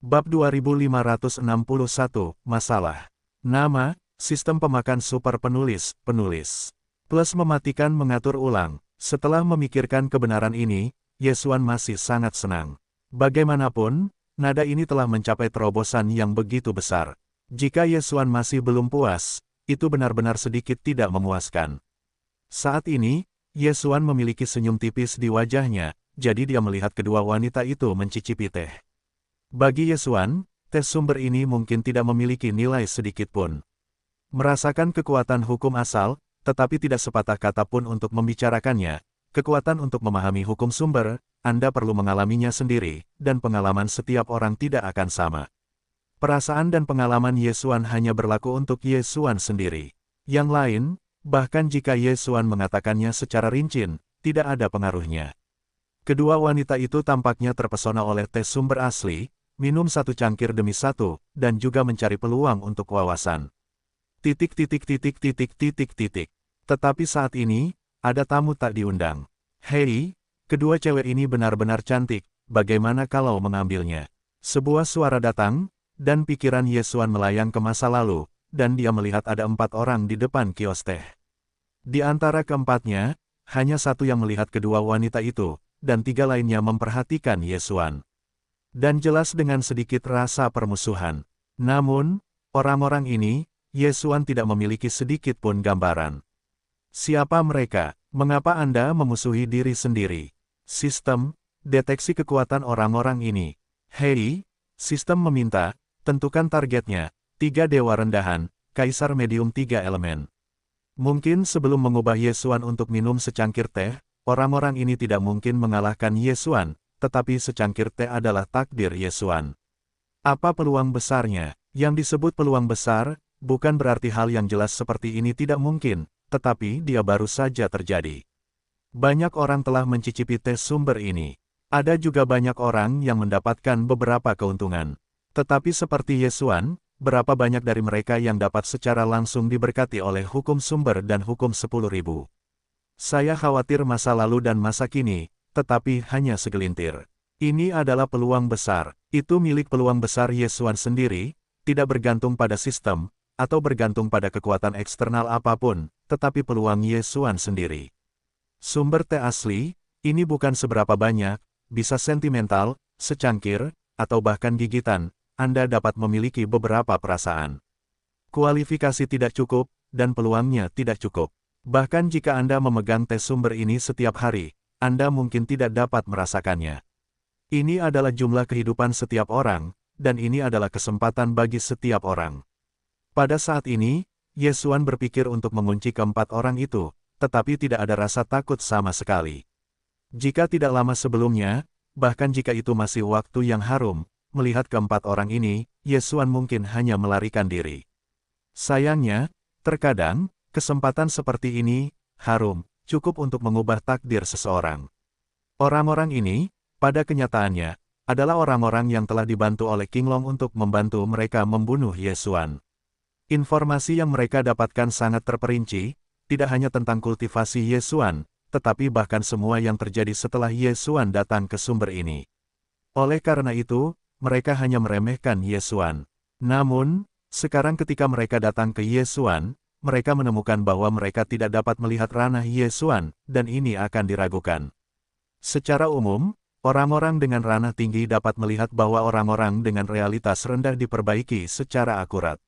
Bab 2561, Masalah. Nama, Sistem Pemakan Super Penulis, Plus mematikan mengatur ulang. Setelah memikirkan kebenaran ini, Yesuan masih sangat senang. Bagaimanapun, nada ini telah mencapai terobosan yang begitu besar. Jika Yesuan masih belum puas, itu benar-benar sedikit tidak memuaskan. Saat ini, Yesuan memiliki senyum tipis di wajahnya, jadi dia melihat kedua wanita itu mencicipi teh. Bagi Yesuan, tes sumber ini mungkin tidak memiliki nilai sedikit pun. Merasakan kekuatan hukum asal, tetapi tidak sepatah kata pun untuk membicarakannya, kekuatan untuk memahami hukum sumber, Anda perlu mengalaminya sendiri, dan pengalaman setiap orang tidak akan sama. Perasaan dan pengalaman Yesuan hanya berlaku untuk Yesuan sendiri. Yang lain, bahkan jika Yesuan mengatakannya secara rinci, tidak ada pengaruhnya. Kedua wanita itu tampaknya terpesona oleh tes sumber asli, minum satu cangkir demi satu, dan juga mencari peluang untuk wawasan. Tetapi saat ini, ada tamu tak diundang. Hei, kedua cewek ini benar-benar cantik, bagaimana kalau mengambilnya? Sebuah suara datang, dan pikiran Yesuan melayang ke masa lalu, dan dia melihat ada 4 orang di depan kios teh. Di antara keempatnya, hanya satu yang melihat kedua wanita itu, dan 3 lainnya memperhatikan Yesuan. Dan jelas dengan sedikit rasa permusuhan. Namun, orang-orang ini, Yesuan tidak memiliki sedikit pun gambaran. Siapa mereka? Mengapa Anda memusuhi diri sendiri? Sistem, deteksi kekuatan orang-orang ini. Hei, sistem meminta, tentukan targetnya, 3 dewa rendahan, kaisar medium 3 elemen. Mungkin sebelum mengubah Yesuan untuk minum secangkir teh, orang-orang ini tidak mungkin mengalahkan Yesuan, tetapi secangkir teh adalah takdir Yesuan. Apa peluang besarnya? Yang disebut peluang besar, bukan berarti hal yang jelas seperti ini tidak mungkin, tetapi dia baru saja terjadi. Banyak orang telah mencicipi tes sumber ini. Ada juga banyak orang yang mendapatkan beberapa keuntungan. Tetapi seperti Yesuan, berapa banyak dari mereka yang dapat secara langsung diberkati oleh hukum sumber dan hukum 10.000? Saya khawatir masa lalu dan masa kini, tetapi hanya segelintir. Ini adalah peluang besar, itu milik peluang besar Yesuan sendiri, tidak bergantung pada sistem, atau bergantung pada kekuatan eksternal apapun, tetapi peluang Yesuan sendiri. Sumber teh asli, ini bukan seberapa banyak, bisa sentimental, secangkir, atau bahkan gigitan, Anda dapat memiliki beberapa perasaan. Kualifikasi tidak cukup, dan peluangnya tidak cukup. Bahkan jika Anda memegang tes sumber ini setiap hari, Anda mungkin tidak dapat merasakannya. Ini adalah jumlah kehidupan setiap orang, dan ini adalah kesempatan bagi setiap orang. Pada saat ini, Yesuan berpikir untuk mengunci keempat orang itu, tetapi tidak ada rasa takut sama sekali. Jika tidak lama sebelumnya, bahkan jika itu masih waktu yang harum, melihat keempat orang ini, Yesuan mungkin hanya melarikan diri. Sayangnya, terkadang, kesempatan seperti ini, harum, cukup untuk mengubah takdir seseorang. Orang-orang ini, pada kenyataannya, adalah orang-orang yang telah dibantu oleh King Long untuk membantu mereka membunuh Yesuan. Informasi yang mereka dapatkan sangat terperinci, tidak hanya tentang kultivasi Yesuan, tetapi bahkan semua yang terjadi setelah Yesuan datang ke sumber ini. Oleh karena itu, mereka hanya meremehkan Yesuan. Namun, sekarang ketika mereka datang ke Yesuan, mereka menemukan bahwa mereka tidak dapat melihat ranah Yesuan, dan ini akan diragukan. Secara umum, orang-orang dengan ranah tinggi dapat melihat bahwa orang-orang dengan realitas rendah diperbaiki secara akurat.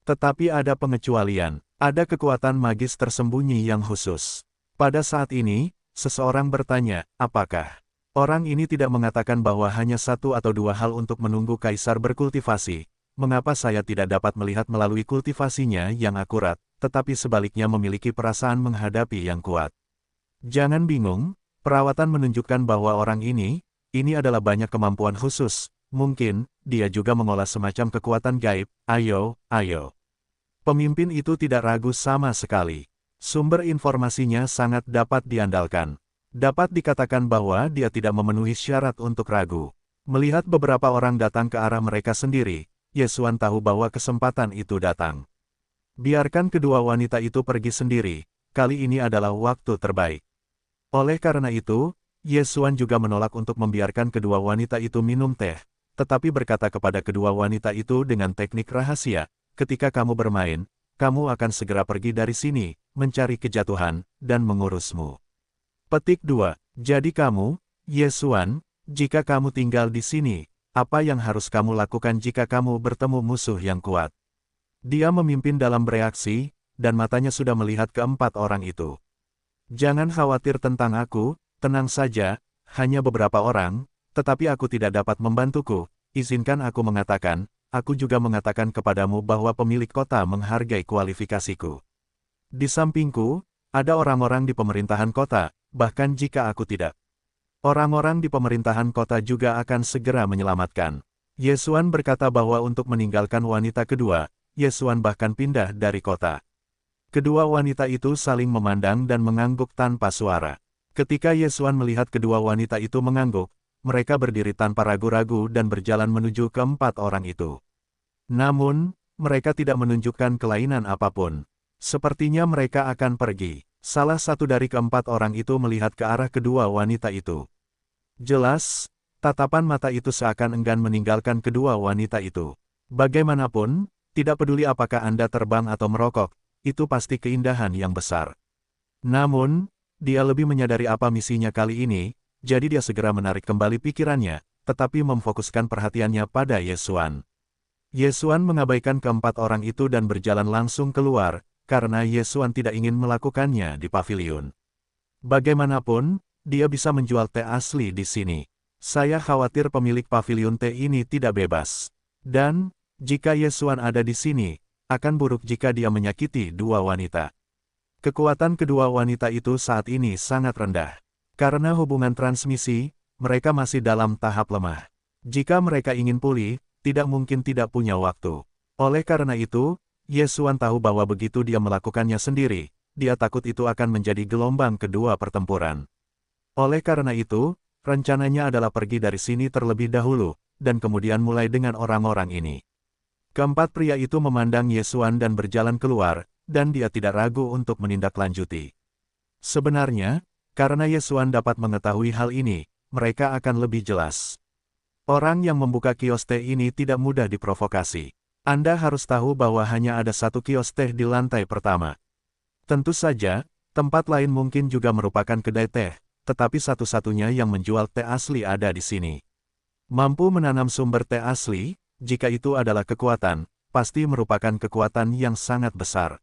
Tetapi ada pengecualian, ada kekuatan magis tersembunyi yang khusus. Pada saat ini, seseorang bertanya, apakah orang ini tidak mengatakan bahwa hanya 1 atau 2 hal untuk menunggu kaisar berkultivasi? Mengapa saya tidak dapat melihat melalui kultivasinya yang akurat, tetapi sebaliknya memiliki perasaan menghadapi yang kuat? Jangan bingung, perawatan menunjukkan bahwa orang ini adalah banyak kemampuan khusus, mungkin, dia juga mengolah semacam kekuatan gaib, ayo. Pemimpin itu tidak ragu sama sekali. Sumber informasinya sangat dapat diandalkan. Dapat dikatakan bahwa dia tidak memenuhi syarat untuk ragu. Melihat beberapa orang datang ke arah mereka sendiri, Yesuan tahu bahwa kesempatan itu datang. Biarkan kedua wanita itu pergi sendiri, kali ini adalah waktu terbaik. Oleh karena itu, Yesuan juga menolak untuk membiarkan kedua wanita itu minum teh, tetapi berkata kepada kedua wanita itu dengan teknik rahasia, ketika kamu bermain, kamu akan segera pergi dari sini, mencari kejatuhan, dan mengurusmu. Petik 2. Jadi kamu, Ye Xuan, jika kamu tinggal di sini, apa yang harus kamu lakukan jika kamu bertemu musuh yang kuat? Dia memimpin dalam bereaksi, dan matanya sudah melihat keempat orang itu. Jangan khawatir tentang aku, tenang saja, hanya beberapa orang, tetapi aku tidak dapat membantuku, izinkan aku mengatakan, aku juga mengatakan kepadamu bahwa pemilik kota menghargai kualifikasiku. Di sampingku, ada orang-orang di pemerintahan kota, bahkan jika aku tidak. Orang-orang di pemerintahan kota juga akan segera menyelamatkan. Ye Xuan berkata bahwa untuk meninggalkan wanita kedua, Ye Xuan bahkan pindah dari kota. Kedua wanita itu saling memandang dan mengangguk tanpa suara. Ketika Ye Xuan melihat kedua wanita itu mengangguk, mereka berdiri tanpa ragu-ragu dan berjalan menuju keempat orang itu. Namun, mereka tidak menunjukkan kelainan apapun. Sepertinya mereka akan pergi. Salah satu dari keempat orang itu melihat ke arah kedua wanita itu. Jelas, tatapan mata itu seakan enggan meninggalkan kedua wanita itu. Bagaimanapun, tidak peduli apakah Anda terbang atau merokok, itu pasti keindahan yang besar. Namun, dia lebih menyadari apa misinya kali ini, jadi dia segera menarik kembali pikirannya, tetapi memfokuskan perhatiannya pada Ye Xuan. Ye Xuan mengabaikan keempat orang itu dan berjalan langsung keluar, karena Ye Xuan tidak ingin melakukannya di pavilion. Bagaimanapun, dia bisa menjual teh asli di sini. Saya khawatir pemilik pavilion teh ini tidak bebas. Dan, jika Ye Xuan ada di sini, akan buruk jika dia menyakiti dua wanita. Kekuatan kedua wanita itu saat ini sangat rendah. Karena hubungan transmisi, mereka masih dalam tahap lemah. Jika mereka ingin pulih, tidak mungkin tidak punya waktu. Oleh karena itu, Ye Xuan tahu bahwa begitu dia melakukannya sendiri, dia takut itu akan menjadi gelombang kedua pertempuran. Oleh karena itu, rencananya adalah pergi dari sini terlebih dahulu, dan kemudian mulai dengan orang-orang ini. Keempat pria itu memandang Ye Xuan dan berjalan keluar, dan dia tidak ragu untuk menindaklanjuti. Sebenarnya, karena Ye Xuan dapat mengetahui hal ini, mereka akan lebih jelas. Orang yang membuka kios teh ini tidak mudah diprovokasi. Anda harus tahu bahwa hanya ada satu kios teh di lantai pertama. Tentu saja, tempat lain mungkin juga merupakan kedai teh, tetapi satu-satunya yang menjual teh asli ada di sini. Mampu menanam sumber teh asli, jika itu adalah kekuatan, pasti merupakan kekuatan yang sangat besar.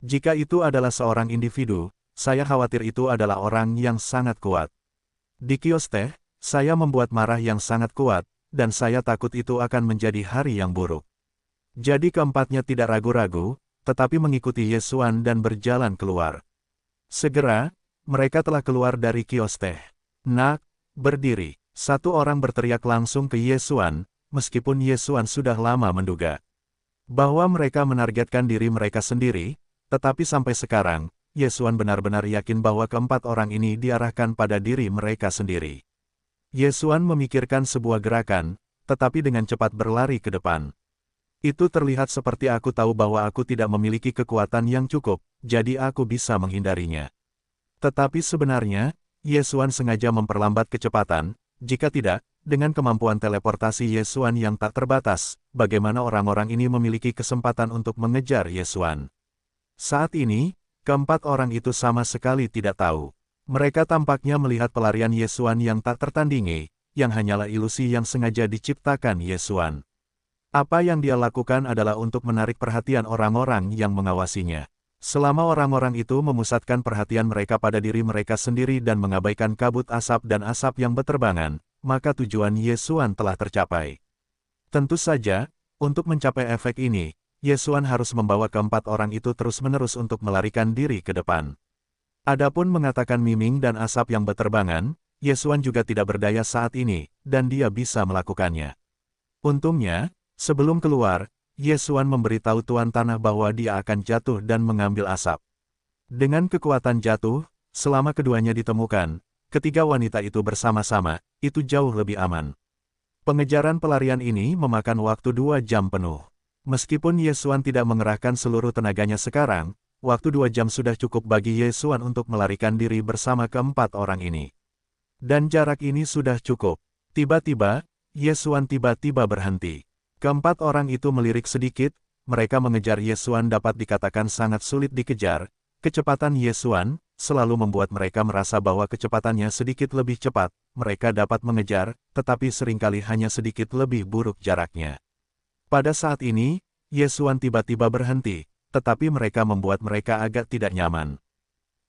Jika itu adalah seorang individu, saya khawatir itu adalah orang yang sangat kuat. Di kios teh, saya membuat marah yang sangat kuat, dan saya takut itu akan menjadi hari yang buruk. Jadi keempatnya tidak ragu-ragu, tetapi mengikuti Ye Xuan dan berjalan keluar. Segera, mereka telah keluar dari kios teh. Nak, berdiri. Satu orang berteriak langsung ke Ye Xuan, meskipun Ye Xuan sudah lama menduga bahwa mereka menargetkan diri mereka sendiri, tetapi sampai sekarang, Ye Xuan benar-benar yakin bahwa keempat orang ini diarahkan pada diri mereka sendiri. Ye Xuan memikirkan sebuah gerakan, tetapi dengan cepat berlari ke depan. Itu terlihat seperti aku tahu bahwa aku tidak memiliki kekuatan yang cukup, jadi aku bisa menghindarinya. Tetapi sebenarnya, Ye Xuan sengaja memperlambat kecepatan, jika tidak, dengan kemampuan teleportasi Ye Xuan yang tak terbatas, bagaimana orang-orang ini memiliki kesempatan untuk mengejar Ye Xuan. Saat ini, keempat orang itu sama sekali tidak tahu. Mereka tampaknya melihat pelarian Ye Xuan yang tak tertandingi, yang hanyalah ilusi yang sengaja diciptakan Ye Xuan. Apa yang dia lakukan adalah untuk menarik perhatian orang-orang yang mengawasinya. Selama orang-orang itu memusatkan perhatian mereka pada diri mereka sendiri dan mengabaikan kabut asap dan asap yang berterbangan, maka tujuan Ye Xuan telah tercapai. Tentu saja, untuk mencapai efek ini, Ye Xuan harus membawa keempat orang itu terus-menerus untuk melarikan diri ke depan. Adapun mengatakan miming dan asap yang berterbangan, Ye Xuan juga tidak berdaya saat ini, dan dia bisa melakukannya. Untungnya, sebelum keluar, Ye Xuan memberitahu Tuan Tanah bahwa dia akan jatuh dan mengambil asap. Dengan kekuatan jatuh, selama keduanya ditemukan, ketiga wanita itu bersama-sama, itu jauh lebih aman. Pengejaran pelarian ini memakan waktu 2 jam penuh. Meskipun Ye Xuan tidak mengerahkan seluruh tenaganya sekarang, waktu 2 jam sudah cukup bagi Ye Xuan untuk melarikan diri bersama keempat orang ini. Dan jarak ini sudah cukup. Tiba-tiba, Ye Xuan tiba-tiba berhenti. Keempat orang itu melirik sedikit, mereka mengejar Ye Xuan dapat dikatakan sangat sulit dikejar. Kecepatan Ye Xuan selalu membuat mereka merasa bahwa kecepatannya sedikit lebih cepat. Mereka dapat mengejar, tetapi seringkali hanya sedikit lebih buruk jaraknya. Pada saat ini, Ye Xuan tiba-tiba berhenti, tetapi mereka membuat mereka agak tidak nyaman.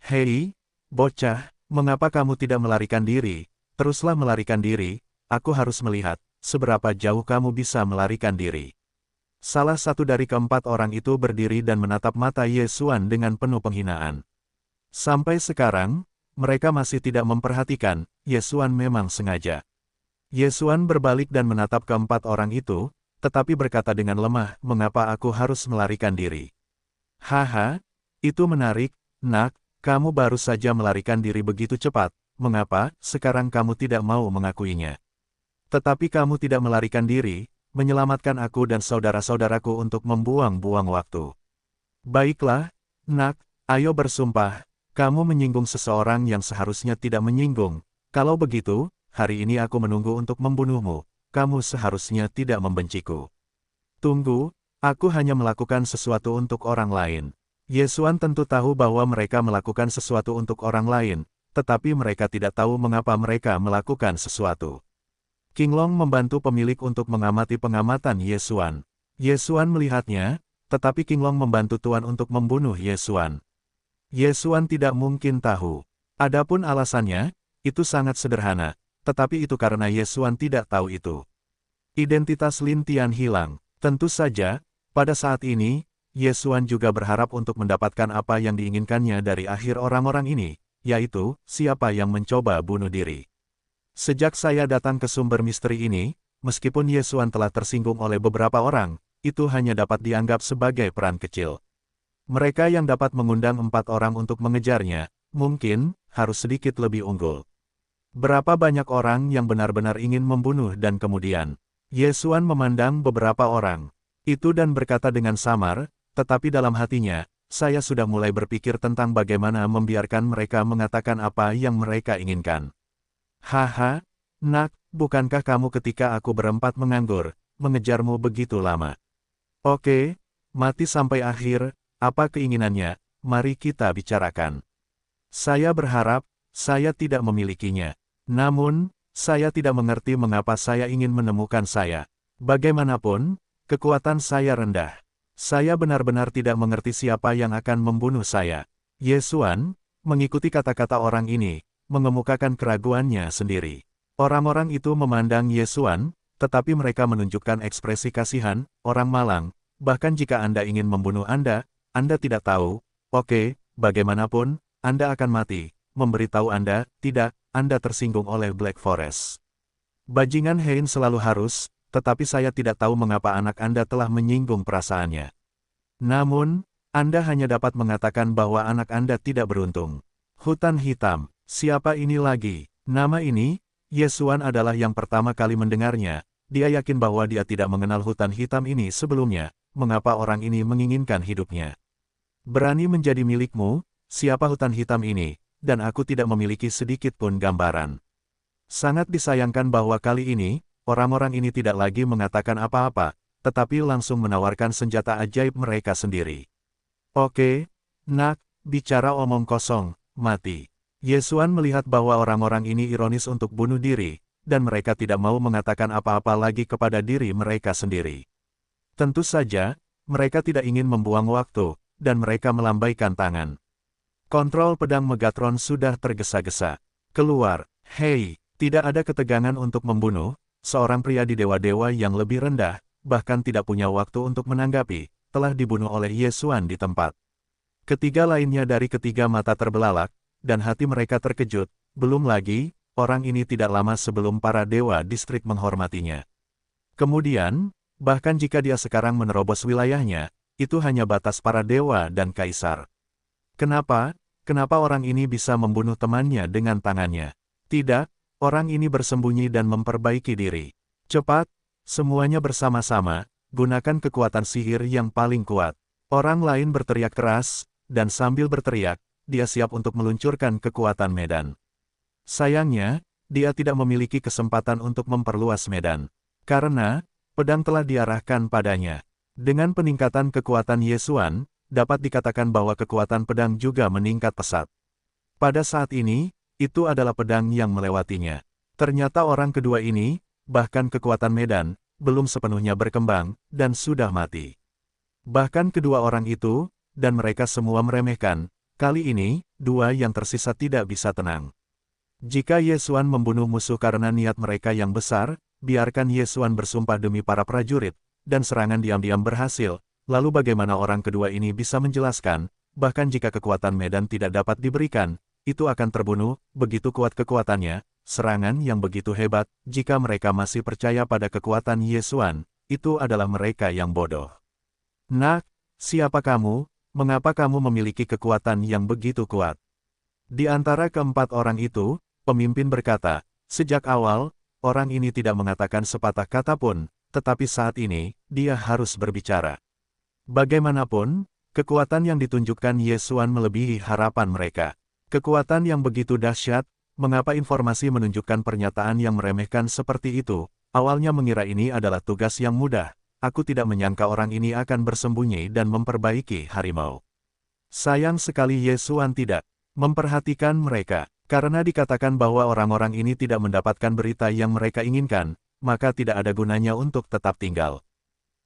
Hei, bocah, mengapa kamu tidak melarikan diri? Teruslah melarikan diri, aku harus melihat seberapa jauh kamu bisa melarikan diri. Salah satu dari keempat orang itu berdiri dan menatap mata Ye Xuan dengan penuh penghinaan. Sampai sekarang, mereka masih tidak memperhatikan, Ye Xuan memang sengaja. Ye Xuan berbalik dan menatap keempat orang itu, tetapi berkata dengan lemah, mengapa aku harus melarikan diri? Haha, itu menarik, nak, kamu baru saja melarikan diri begitu cepat, mengapa sekarang kamu tidak mau mengakuinya? Tetapi kamu tidak melarikan diri, menyelamatkan aku dan saudara-saudaraku untuk membuang-buang waktu. Baiklah, nak, ayo bersumpah, kamu menyinggung seseorang yang seharusnya tidak menyinggung. Kalau begitu, hari ini aku menunggu untuk membunuhmu, kamu seharusnya tidak membenciku. Tunggu, aku hanya melakukan sesuatu untuk orang lain. Ye Xuan tentu tahu bahwa mereka melakukan sesuatu untuk orang lain, tetapi mereka tidak tahu mengapa mereka melakukan sesuatu. King Long membantu pemilik untuk mengamati pengamatan Ye Xuan. Ye Xuan melihatnya, tetapi King Long membantu Tuan untuk membunuh Ye Xuan. Ye Xuan tidak mungkin tahu. Adapun alasannya, itu sangat sederhana, tetapi itu karena Ye Xuan tidak tahu itu. Identitas Lin Tian hilang. Tentu saja, pada saat ini, Ye Xuan juga berharap untuk mendapatkan apa yang diinginkannya dari akhir orang-orang ini, yaitu, siapa yang mencoba bunuh diri. Sejak saya datang ke sumber misteri ini, meskipun Ye Xuan telah tersinggung oleh beberapa orang, itu hanya dapat dianggap sebagai peran kecil. Mereka yang dapat mengundang 4 orang untuk mengejarnya, mungkin, harus sedikit lebih unggul. Berapa banyak orang yang benar-benar ingin membunuh dan kemudian, Ye Xuan memandang beberapa orang itu dan berkata dengan samar, tetapi dalam hatinya, saya sudah mulai berpikir tentang bagaimana membiarkan mereka mengatakan apa yang mereka inginkan. Haha, nak, bukankah kamu ketika aku berempat menganggur, mengejarmu begitu lama? Oke, mati sampai akhir. Apa keinginannya, mari kita bicarakan. Saya berharap, saya tidak memilikinya. Namun, saya tidak mengerti mengapa saya ingin menemukan saya. Bagaimanapun, kekuatan saya rendah. Saya benar-benar tidak mengerti siapa yang akan membunuh saya. Ye Xuan, mengikuti kata-kata orang ini, mengemukakan keraguannya sendiri. Orang-orang itu memandang Ye Xuan, tetapi mereka menunjukkan ekspresi kasihan, orang malang, bahkan jika Anda ingin membunuh Anda tidak tahu, oke, bagaimanapun, Anda akan mati, memberitahu Anda, tidak, Anda tersinggung oleh Black Forest. Bajingan Hein selalu harus, tetapi saya tidak tahu mengapa anak Anda telah menyinggung perasaannya. Namun, Anda hanya dapat mengatakan bahwa anak Anda tidak beruntung. Hutan hitam, siapa ini lagi? Nama ini, Ye Xuan adalah yang pertama kali mendengarnya, dia yakin bahwa dia tidak mengenal hutan hitam ini sebelumnya, mengapa orang ini menginginkan hidupnya. Berani menjadi milikmu, siapa hutan hitam ini, dan aku tidak memiliki sedikit pun gambaran. Sangat disayangkan bahwa kali ini, orang-orang ini tidak lagi mengatakan apa-apa, tetapi langsung menawarkan senjata ajaib mereka sendiri. Oke, nak, bicara omong kosong, mati. Ye Xuan melihat bahwa orang-orang ini ironis untuk bunuh diri, dan mereka tidak mau mengatakan apa-apa lagi kepada diri mereka sendiri. Tentu saja, mereka tidak ingin membuang waktu, dan mereka melambaikan tangan. Kontrol pedang Megatron sudah tergesa-gesa. Keluar, hei, tidak ada ketegangan untuk membunuh, seorang pria di dewa-dewa yang lebih rendah, bahkan tidak punya waktu untuk menanggapi, telah dibunuh oleh Ye Xuan di tempat. Ketiga lainnya dari ketiga mata terbelalak, dan hati mereka terkejut, belum lagi, orang ini tidak lama sebelum para dewa distrik menghormatinya. Kemudian, bahkan jika dia sekarang menerobos wilayahnya, itu hanya batas para dewa dan kaisar. Kenapa? Kenapa orang ini bisa membunuh temannya dengan tangannya? Tidak, orang ini bersembunyi dan memperbaiki diri. Cepat, semuanya bersama-sama, gunakan kekuatan sihir yang paling kuat. Orang lain berteriak keras, dan sambil berteriak, dia siap untuk meluncurkan kekuatan medan. Sayangnya, dia tidak memiliki kesempatan untuk memperluas medan. Karena, pedang telah diarahkan padanya. Dengan peningkatan kekuatan Ye Xuan, dapat dikatakan bahwa kekuatan pedang juga meningkat pesat. Pada saat ini, itu adalah pedang yang melewatinya. Ternyata orang kedua ini, bahkan kekuatan medan, belum sepenuhnya berkembang, dan sudah mati. Bahkan kedua orang itu, dan mereka semua meremehkan, kali ini, dua yang tersisa tidak bisa tenang. Jika Ye Xuan membunuh musuh karena niat mereka yang besar, biarkan Ye Xuan bersumpah demi para prajurit, dan serangan diam-diam berhasil, lalu bagaimana orang kedua ini bisa menjelaskan, bahkan jika kekuatan medan tidak dapat diberikan, itu akan terbunuh, begitu kuat kekuatannya, serangan yang begitu hebat, jika mereka masih percaya pada kekuatan Ye Xuan, itu adalah mereka yang bodoh. Nak, siapa kamu? Mengapa kamu memiliki kekuatan yang begitu kuat? Di antara keempat orang itu, pemimpin berkata, sejak awal, orang ini tidak mengatakan sepatah kata pun, tetapi saat ini, dia harus berbicara. Bagaimanapun, kekuatan yang ditunjukkan Ye Xuan melebihi harapan mereka. Kekuatan yang begitu dahsyat, mengapa informasi menunjukkan pernyataan yang meremehkan seperti itu? Awalnya mengira ini adalah tugas yang mudah, aku tidak menyangka orang ini akan bersembunyi dan memperbaiki harimau. Sayang sekali Ye Xuan tidak memperhatikan mereka, karena dikatakan bahwa orang-orang ini tidak mendapatkan berita yang mereka inginkan, maka tidak ada gunanya untuk tetap tinggal.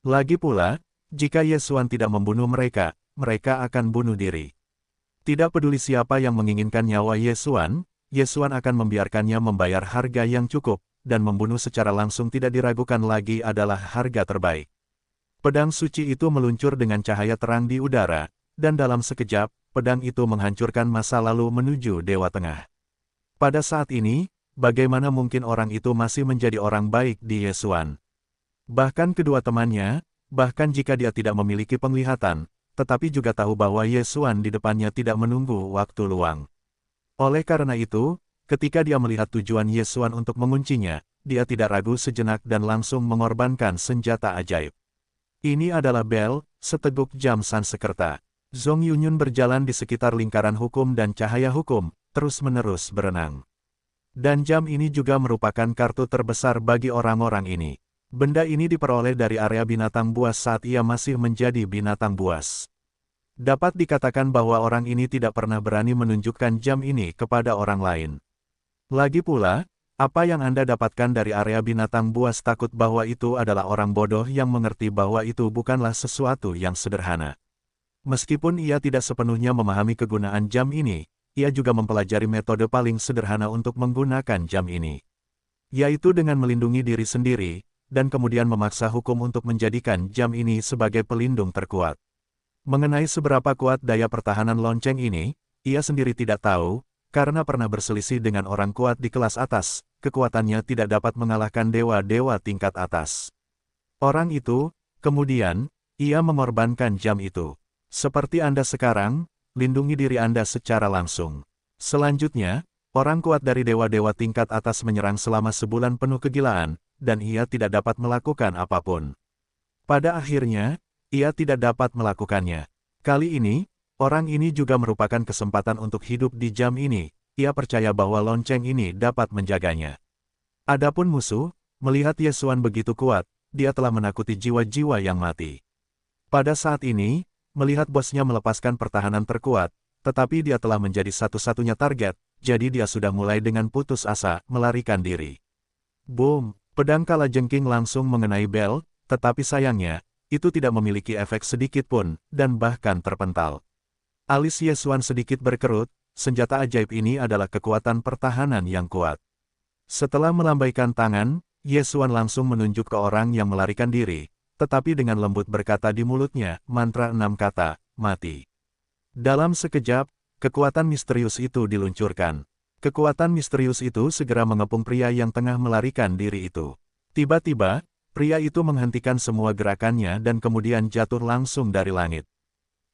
Lagi pula, jika Ye Xuan tidak membunuh mereka, mereka akan bunuh diri. Tidak peduli siapa yang menginginkan nyawa Ye Xuan akan membiarkannya membayar harga yang cukup, dan membunuh secara langsung tidak diragukan lagi adalah harga terbaik. Pedang suci itu meluncur dengan cahaya terang di udara, dan dalam sekejap, pedang itu menghancurkan masa lalu menuju Dewa Tengah. Pada saat ini, bagaimana mungkin orang itu masih menjadi orang baik di Ye Xuan? Bahkan kedua temannya, bahkan jika dia tidak memiliki penglihatan, tetapi juga tahu bahwa Ye Xuan di depannya tidak menunggu waktu luang. Oleh karena itu, ketika dia melihat tujuan Ye Xuan untuk menguncinya, dia tidak ragu sejenak dan langsung mengorbankan senjata ajaib. Ini adalah bel, seteguk jam Sansekerta. Zhong Yunyun berjalan di sekitar lingkaran hukum dan cahaya hukum, terus-menerus berenang. Dan jam ini juga merupakan kartu terbesar bagi orang-orang ini. Benda ini diperoleh dari area binatang buas saat ia masih menjadi binatang buas. Dapat dikatakan bahwa orang ini tidak pernah berani menunjukkan jam ini kepada orang lain. Lagi pula, apa yang Anda dapatkan dari area binatang buas takut bahwa itu adalah orang bodoh yang mengerti bahwa itu bukanlah sesuatu yang sederhana. Meskipun ia tidak sepenuhnya memahami kegunaan jam ini, ia juga mempelajari metode paling sederhana untuk menggunakan jam ini. Yaitu dengan melindungi diri sendiri, dan kemudian memaksa hukum untuk menjadikan jam ini sebagai pelindung terkuat. Mengenai seberapa kuat daya pertahanan lonceng ini, ia sendiri tidak tahu, karena pernah berselisih dengan orang kuat di kelas atas, kekuatannya tidak dapat mengalahkan dewa-dewa tingkat atas. Orang itu, kemudian, ia mengorbankan jam itu. Seperti Anda sekarang, lindungi diri Anda secara langsung. Selanjutnya, orang kuat dari dewa-dewa tingkat atas menyerang selama sebulan penuh kegilaan, dan ia tidak dapat melakukan apapun. Pada akhirnya, ia tidak dapat melakukannya. Kali ini, orang ini juga merupakan kesempatan untuk hidup di jam ini, ia percaya bahwa lonceng ini dapat menjaganya. Adapun musuh, melihat Ye Xuan begitu kuat, dia telah menakuti jiwa-jiwa yang mati. Pada saat ini, melihat bosnya melepaskan pertahanan terkuat, tetapi dia telah menjadi satu-satunya target, jadi dia sudah mulai dengan putus asa, melarikan diri. Boom! Pedang kalajengking langsung mengenai bel, tetapi sayangnya, itu tidak memiliki efek sedikit pun, dan bahkan terpental. Alis Ye Xuan sedikit berkerut, senjata ajaib ini adalah kekuatan pertahanan yang kuat. Setelah melambaikan tangan, Ye Xuan langsung menunjuk ke orang yang melarikan diri, tetapi dengan lembut berkata di mulutnya, mantra 6 kata, mati. Dalam sekejap, kekuatan misterius itu diluncurkan. Kekuatan misterius itu segera mengepung pria yang tengah melarikan diri itu. Tiba-tiba, pria itu menghentikan semua gerakannya dan kemudian jatuh langsung dari langit.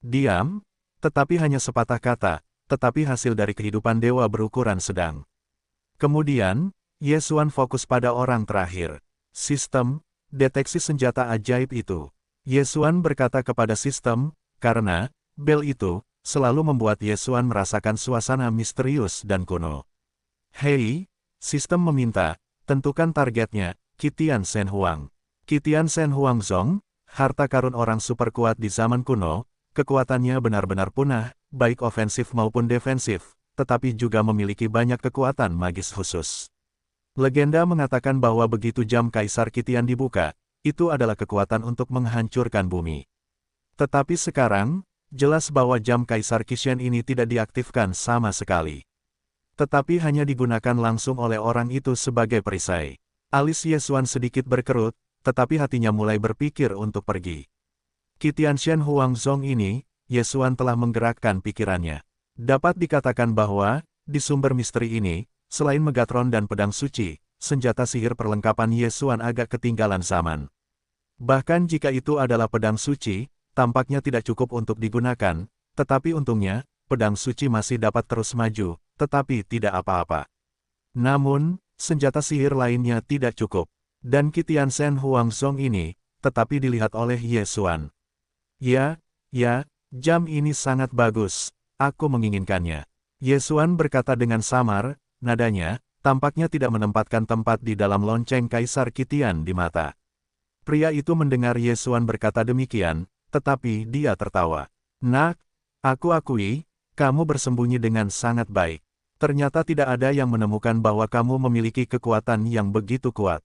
Diam, tetapi hanya sepatah kata, tetapi hasil dari kehidupan dewa berukuran sedang. Kemudian, Ye Xuan fokus pada orang terakhir. Sistem, deteksi senjata ajaib itu. Ye Xuan berkata kepada sistem, karena, bel itu, selalu membuat Ye Xuan merasakan suasana misterius dan kuno. Hei, Sistem meminta, tentukan targetnya, Qitian Shen Huang. Qitian Shen Huang Zong, harta karun orang super kuat di zaman kuno, kekuatannya benar-benar punah, baik ofensif maupun defensif, tetapi juga memiliki banyak kekuatan magis khusus. Legenda mengatakan bahwa begitu jam Kaisar Qitian dibuka, itu adalah kekuatan untuk menghancurkan bumi. Tetapi sekarang, jelas bahwa jam Kaisar Qitian ini tidak diaktifkan sama sekali. Tetapi hanya digunakan langsung oleh orang itu sebagai perisai. Alis Ye Xuan sedikit berkerut, tetapi hatinya mulai berpikir untuk pergi. Qitian Shen Huang Zong ini, Ye Xuan telah menggerakkan pikirannya. Dapat dikatakan bahwa, di sumber misteri ini, selain Megatron dan pedang suci, senjata sihir perlengkapan Ye Xuan agak ketinggalan zaman. Bahkan jika itu adalah pedang suci, tampaknya tidak cukup untuk digunakan, tetapi untungnya, pedang suci masih dapat terus maju, tetapi tidak apa-apa. Namun, senjata sihir lainnya tidak cukup. Dan Qitian Shen Huang Zong ini, tetapi dilihat oleh Ye Xuan. Ya, jam ini sangat bagus, aku menginginkannya. Ye Xuan berkata dengan samar, nadanya, tampaknya tidak menempatkan tempat di dalam lonceng Kaisar Qitian di mata. Pria itu mendengar Ye Xuan berkata demikian, tetapi dia tertawa. Nak, aku akui, kamu bersembunyi dengan sangat baik. Ternyata tidak ada yang menemukan bahwa kamu memiliki kekuatan yang begitu kuat.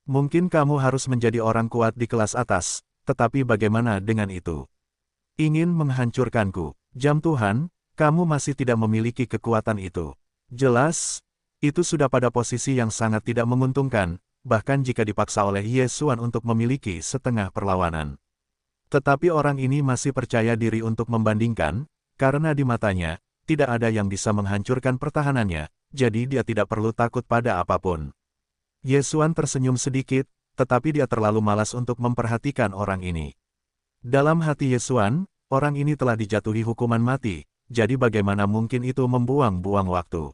Mungkin kamu harus menjadi orang kuat di kelas atas, tetapi bagaimana dengan itu? Ingin menghancurkanku, jam Tuhan, kamu masih tidak memiliki kekuatan itu. Jelas, itu sudah pada posisi yang sangat tidak menguntungkan, bahkan jika dipaksa oleh Ye Xuan untuk memiliki setengah perlawanan. Tetapi orang ini masih percaya diri untuk membandingkan, karena di matanya, tidak ada yang bisa menghancurkan pertahanannya, jadi dia tidak perlu takut pada apapun. Ye Xuan tersenyum sedikit, tetapi dia terlalu malas untuk memperhatikan orang ini. Dalam hati Ye Xuan, orang ini telah dijatuhi hukuman mati, jadi bagaimana mungkin itu membuang-buang waktu.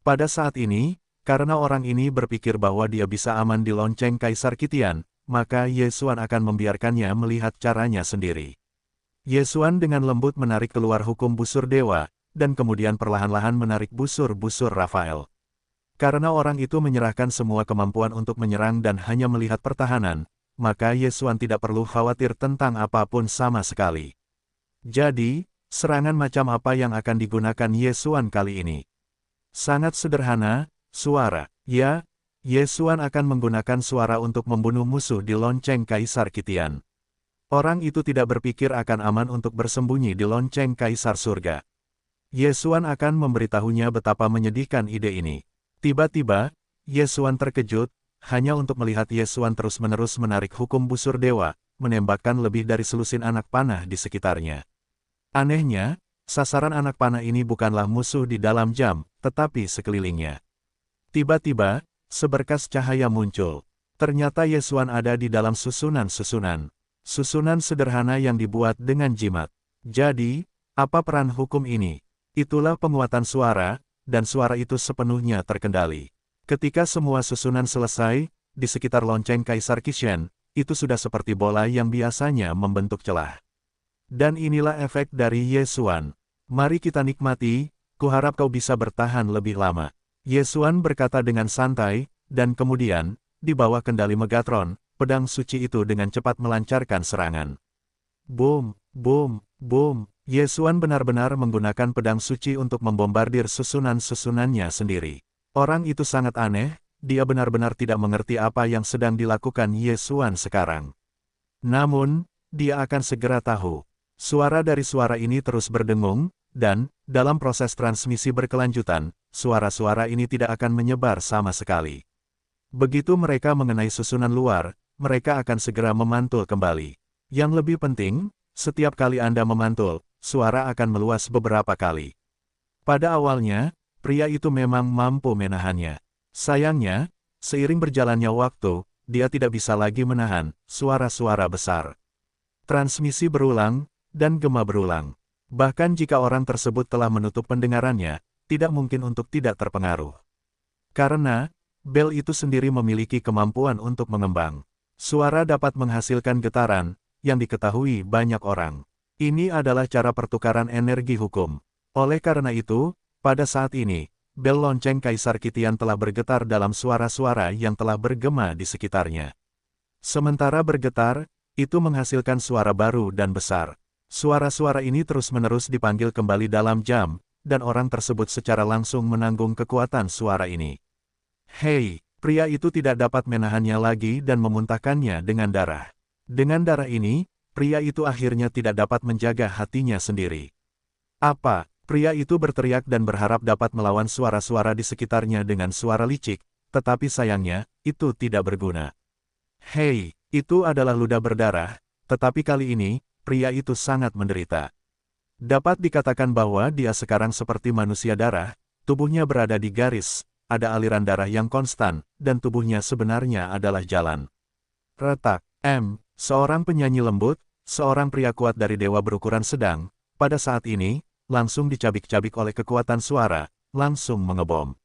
Pada saat ini, karena orang ini berpikir bahwa dia bisa aman di lonceng Kaisar Qitian, maka Ye Xuan akan membiarkannya melihat caranya sendiri. Ye Xuan dengan lembut menarik keluar hukum busur dewa, dan kemudian perlahan-lahan menarik busur-busur Rafael. Karena orang itu menyerahkan semua kemampuan untuk menyerang dan hanya melihat pertahanan, maka Ye Xuan tidak perlu khawatir tentang apapun sama sekali. Jadi, serangan macam apa yang akan digunakan Ye Xuan kali ini? Sangat sederhana, suara. Ya, Ye Xuan akan menggunakan suara untuk membunuh musuh di lonceng Kaisar Qitian. Orang itu tidak berpikir akan aman untuk bersembunyi di lonceng Kaisar Surga. Ye Xuan akan memberitahunya betapa menyedihkan ide ini. Tiba-tiba, Ye Xuan terkejut, hanya untuk melihat Ye Xuan terus-menerus menarik hukum busur dewa, menembakkan lebih dari selusin anak panah di sekitarnya. Anehnya, sasaran anak panah ini bukanlah musuh di dalam jam, tetapi sekelilingnya. Tiba-tiba, seberkas cahaya muncul. Ternyata Ye Xuan ada di dalam susunan-susunan. Susunan sederhana yang dibuat dengan jimat. Jadi, apa peran hukum ini? Itulah penguatan suara, dan suara itu sepenuhnya terkendali. Ketika semua susunan selesai, di sekitar lonceng Kaisar Qitian, itu sudah seperti bola yang biasanya membentuk celah. Dan inilah efek dari Ye Xuan. Mari kita nikmati, kuharap kau bisa bertahan lebih lama. Ye Xuan berkata dengan santai, dan kemudian, di bawah kendali Megatron, pedang suci itu dengan cepat melancarkan serangan. Boom, boom, boom. Ye Xuan benar-benar menggunakan pedang suci untuk membombardir susunan-susunannya sendiri. Orang itu sangat aneh, dia benar-benar tidak mengerti apa yang sedang dilakukan Ye Xuan sekarang. Namun, dia akan segera tahu. Suara dari suara ini terus berdengung, dan, dalam proses transmisi berkelanjutan, suara-suara ini tidak akan menyebar sama sekali. Begitu mereka mengenai susunan luar, mereka akan segera memantul kembali. Yang lebih penting, setiap kali Anda memantul, suara akan meluas beberapa kali. Pada awalnya, pria itu memang mampu menahannya. Sayangnya, seiring berjalannya waktu, dia tidak bisa lagi menahan suara-suara besar. Transmisi berulang, dan gema berulang. Bahkan jika orang tersebut telah menutup pendengarannya, tidak mungkin untuk tidak terpengaruh. Karena, bel itu sendiri memiliki kemampuan untuk mengembang. Suara dapat menghasilkan getaran, yang diketahui banyak orang. Ini adalah cara pertukaran energi hukum. Oleh karena itu, pada saat ini, bel lonceng Kaisar Kitian telah bergetar dalam suara-suara yang telah bergema di sekitarnya. Sementara bergetar, itu menghasilkan suara baru dan besar. Suara-suara ini terus-menerus dipanggil kembali dalam jam, dan orang tersebut secara langsung menanggung kekuatan suara ini. Hei, pria itu tidak dapat menahannya lagi dan memuntahkannya dengan darah. Dengan darah ini, pria itu akhirnya tidak dapat menjaga hatinya sendiri. Apa? Pria itu berteriak dan berharap dapat melawan suara-suara di sekitarnya dengan suara licik, tetapi sayangnya, itu tidak berguna. Hei, itu adalah ludah berdarah, tetapi kali ini, pria itu sangat menderita. Dapat dikatakan bahwa dia sekarang seperti manusia darah, tubuhnya berada di garis, ada aliran darah yang konstan, dan tubuhnya sebenarnya adalah jalan. Retak, seorang penyanyi lembut, seorang pria kuat dari dewa berukuran sedang, pada saat ini, langsung dicabik-cabik oleh kekuatan suara, langsung mengebom.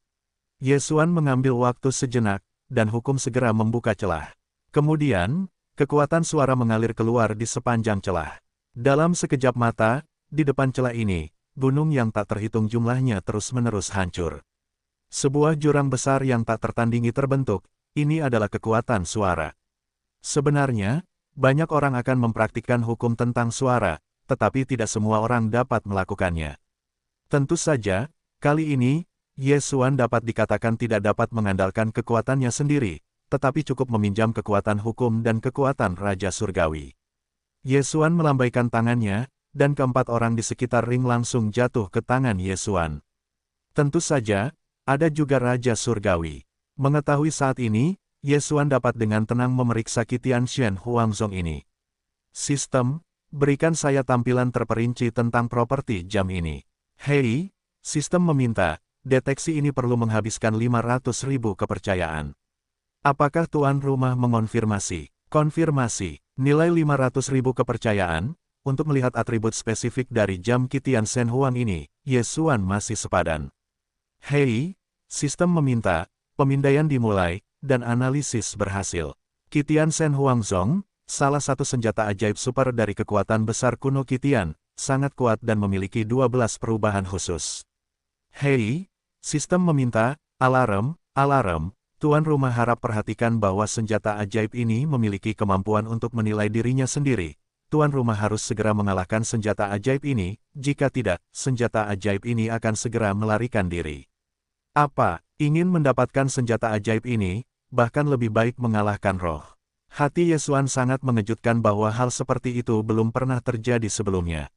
Yesuan mengambil waktu sejenak, dan hukum segera membuka celah. Kemudian, kekuatan suara mengalir keluar di sepanjang celah. Dalam sekejap mata, di depan celah ini, gunung yang tak terhitung jumlahnya terus-menerus hancur. Sebuah jurang besar yang tak tertandingi terbentuk, ini adalah kekuatan suara. Sebenarnya, banyak orang akan mempraktikkan hukum tentang suara, tetapi tidak semua orang dapat melakukannya. Tentu saja, kali ini, Yesuan dapat dikatakan tidak dapat mengandalkan kekuatannya sendiri, tetapi cukup meminjam kekuatan hukum dan kekuatan Raja Surgawi. Yesuan melambaikan tangannya, dan keempat orang di sekitar ring langsung jatuh ke tangan Yesuan. Tentu saja, ada juga Raja Surgawi. Mengetahui saat ini, Yesuan dapat dengan tenang memeriksa Kitian Shen Huangzong ini. Sistem, berikan saya tampilan terperinci tentang properti jam ini. Hei, sistem meminta, deteksi ini perlu menghabiskan 500.000 kepercayaan. Apakah tuan rumah mengonfirmasi? Konfirmasi, nilai 500.000 kepercayaan, untuk melihat atribut spesifik dari jam Kitian Shen Huang ini, Yesuan masih sepadan. Hei, sistem meminta, pemindaian dimulai, dan analisis berhasil. Kitian Shen Huangzong, salah satu senjata ajaib super dari kekuatan besar kuno Kitian, sangat kuat dan memiliki 12 perubahan khusus. Hei, sistem meminta, alarm, tuan rumah harap perhatikan bahwa senjata ajaib ini memiliki kemampuan untuk menilai dirinya sendiri. Tuan rumah harus segera mengalahkan senjata ajaib ini, jika tidak, senjata ajaib ini akan segera melarikan diri. Apa, ingin mendapatkan senjata ajaib ini, bahkan lebih baik mengalahkan roh. Hati Yesuan sangat mengejutkan bahwa hal seperti itu belum pernah terjadi sebelumnya.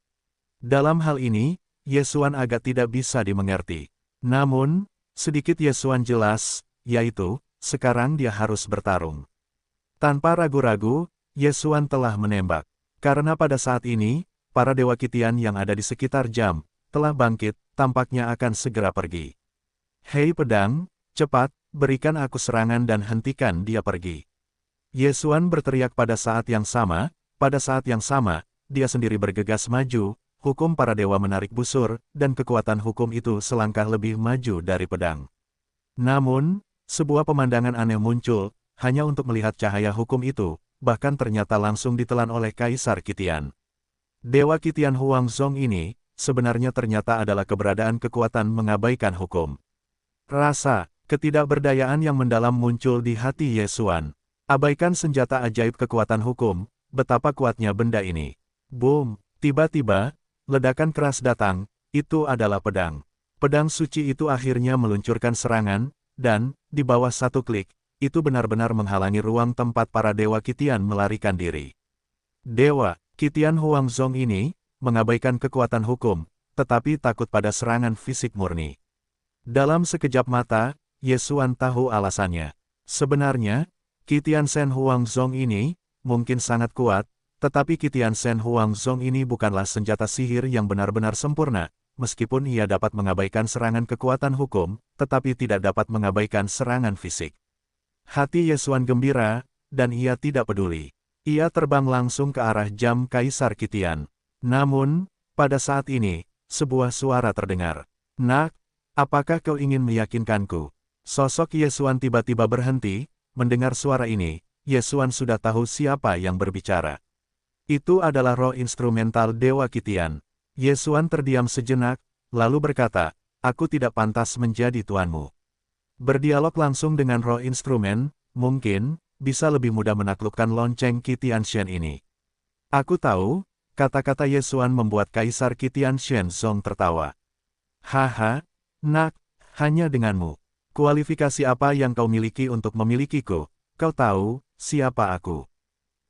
Dalam hal ini, Yesuan agak tidak bisa dimengerti. Namun, sedikit Yesuan jelas, yaitu, sekarang dia harus bertarung. Tanpa ragu-ragu, Yesuan telah menembak. Karena pada saat ini, para dewa Kitian yang ada di sekitar jam, telah bangkit, tampaknya akan segera pergi. Hei pedang, cepat, berikan aku serangan dan hentikan dia pergi. Yesuan berteriak pada saat yang sama, dia sendiri bergegas maju, hukum para dewa menarik busur, dan kekuatan hukum itu selangkah lebih maju dari pedang. Namun, sebuah pemandangan aneh muncul, hanya untuk melihat cahaya hukum itu, bahkan ternyata langsung ditelan oleh Kaisar Kitian. Dewa Kitian Huangzong ini, sebenarnya ternyata adalah keberadaan kekuatan mengabaikan hukum. Rasa ketidakberdayaan yang mendalam muncul di hati Yesuan. Abaikan senjata ajaib kekuatan hukum, betapa kuatnya benda ini. Boom! Tiba-tiba, ledakan keras datang, itu adalah pedang. Pedang suci itu akhirnya meluncurkan serangan, dan, di bawah satu klik, itu benar-benar menghalangi ruang tempat para dewa Kitian melarikan diri. Dewa Kitian Huangzong ini, mengabaikan kekuatan hukum, tetapi takut pada serangan fisik murni. Dalam sekejap mata, Yesuan tahu alasannya. Sebenarnya, Kitian Shen Huangzong ini, mungkin sangat kuat, tetapi Kitian Shen Huangzong ini bukanlah senjata sihir yang benar-benar sempurna, meskipun ia dapat mengabaikan serangan kekuatan hukum, tetapi tidak dapat mengabaikan serangan fisik. Hati Yesuan gembira, dan ia tidak peduli. Ia terbang langsung ke arah jam Kaisar Kitian. Namun, pada saat ini, sebuah suara terdengar. Nak, apakah kau ingin meyakinkanku? Sosok Yesuan tiba-tiba berhenti. Mendengar suara ini, Yesuan sudah tahu siapa yang berbicara. Itu adalah roh instrumental Dewa Kitian. Yesuan terdiam sejenak, lalu berkata, aku tidak pantas menjadi tuanmu. Berdialog langsung dengan roh instrumen, mungkin, bisa lebih mudah menaklukkan lonceng Qi Tianxian ini. Aku tahu, kata-kata Ye Xuan membuat Kaisar Qi Tianxian Zong tertawa. Haha, nak, hanya denganmu. Kualifikasi apa yang kau miliki untuk memilikiku? Kau tahu, siapa aku?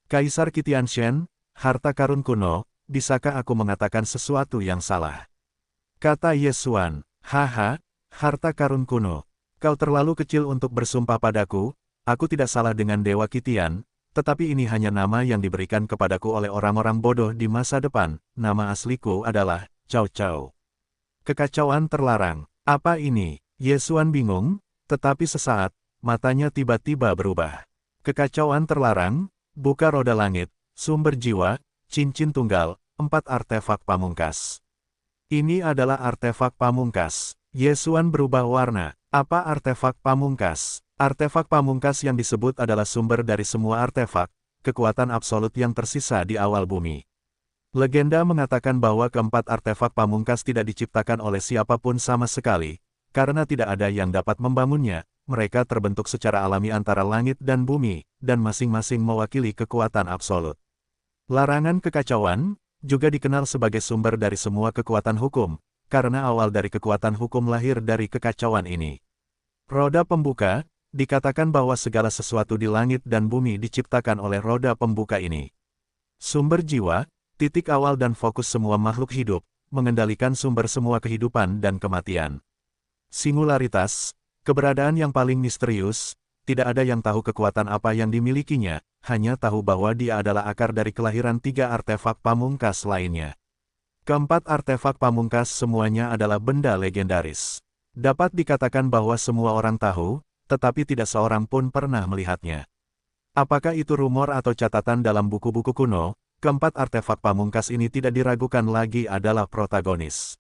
Kaisar Qi Tianxian, harta karun kuno, bisakah aku mengatakan sesuatu yang salah? Kata Ye Xuan, haha, harta karun kuno. Kau terlalu kecil untuk bersumpah padaku, aku tidak salah dengan Dewa Qitian, tetapi ini hanya nama yang diberikan kepadaku oleh orang-orang bodoh di masa depan, nama asliku adalah Cao Cao. Kekacauan terlarang, apa ini? Ye Xuan bingung, tetapi sesaat, matanya tiba-tiba berubah. Kekacauan terlarang, buka roda langit, sumber jiwa, cincin tunggal, 4 artefak pamungkas. Ini adalah artefak pamungkas. Ye Xuan berubah warna. Apa artefak pamungkas? Artefak pamungkas yang disebut adalah sumber dari semua artefak, kekuatan absolut yang tersisa di awal bumi. Legenda mengatakan bahwa keempat artefak pamungkas tidak diciptakan oleh siapapun sama sekali, karena tidak ada yang dapat membangunnya, mereka terbentuk secara alami antara langit dan bumi, dan masing-masing mewakili kekuatan absolut. Larangan kekacauan, juga dikenal sebagai sumber dari semua kekuatan hukum, karena awal dari kekuatan hukum lahir dari kekacauan ini. Roda pembuka, dikatakan bahwa segala sesuatu di langit dan bumi diciptakan oleh roda pembuka ini. Sumber jiwa, titik awal dan fokus semua makhluk hidup, mengendalikan sumber semua kehidupan dan kematian. Singularitas, keberadaan yang paling misterius, tidak ada yang tahu kekuatan apa yang dimilikinya, hanya tahu bahwa dia adalah akar dari kelahiran 3 artefak pamungkas lainnya. Keempat artefak pamungkas semuanya adalah benda legendaris. Dapat dikatakan bahwa semua orang tahu, tetapi tidak seorang pun pernah melihatnya. Apakah itu rumor atau catatan dalam buku-buku kuno, keempat artefak pamungkas ini tidak diragukan lagi adalah protagonis.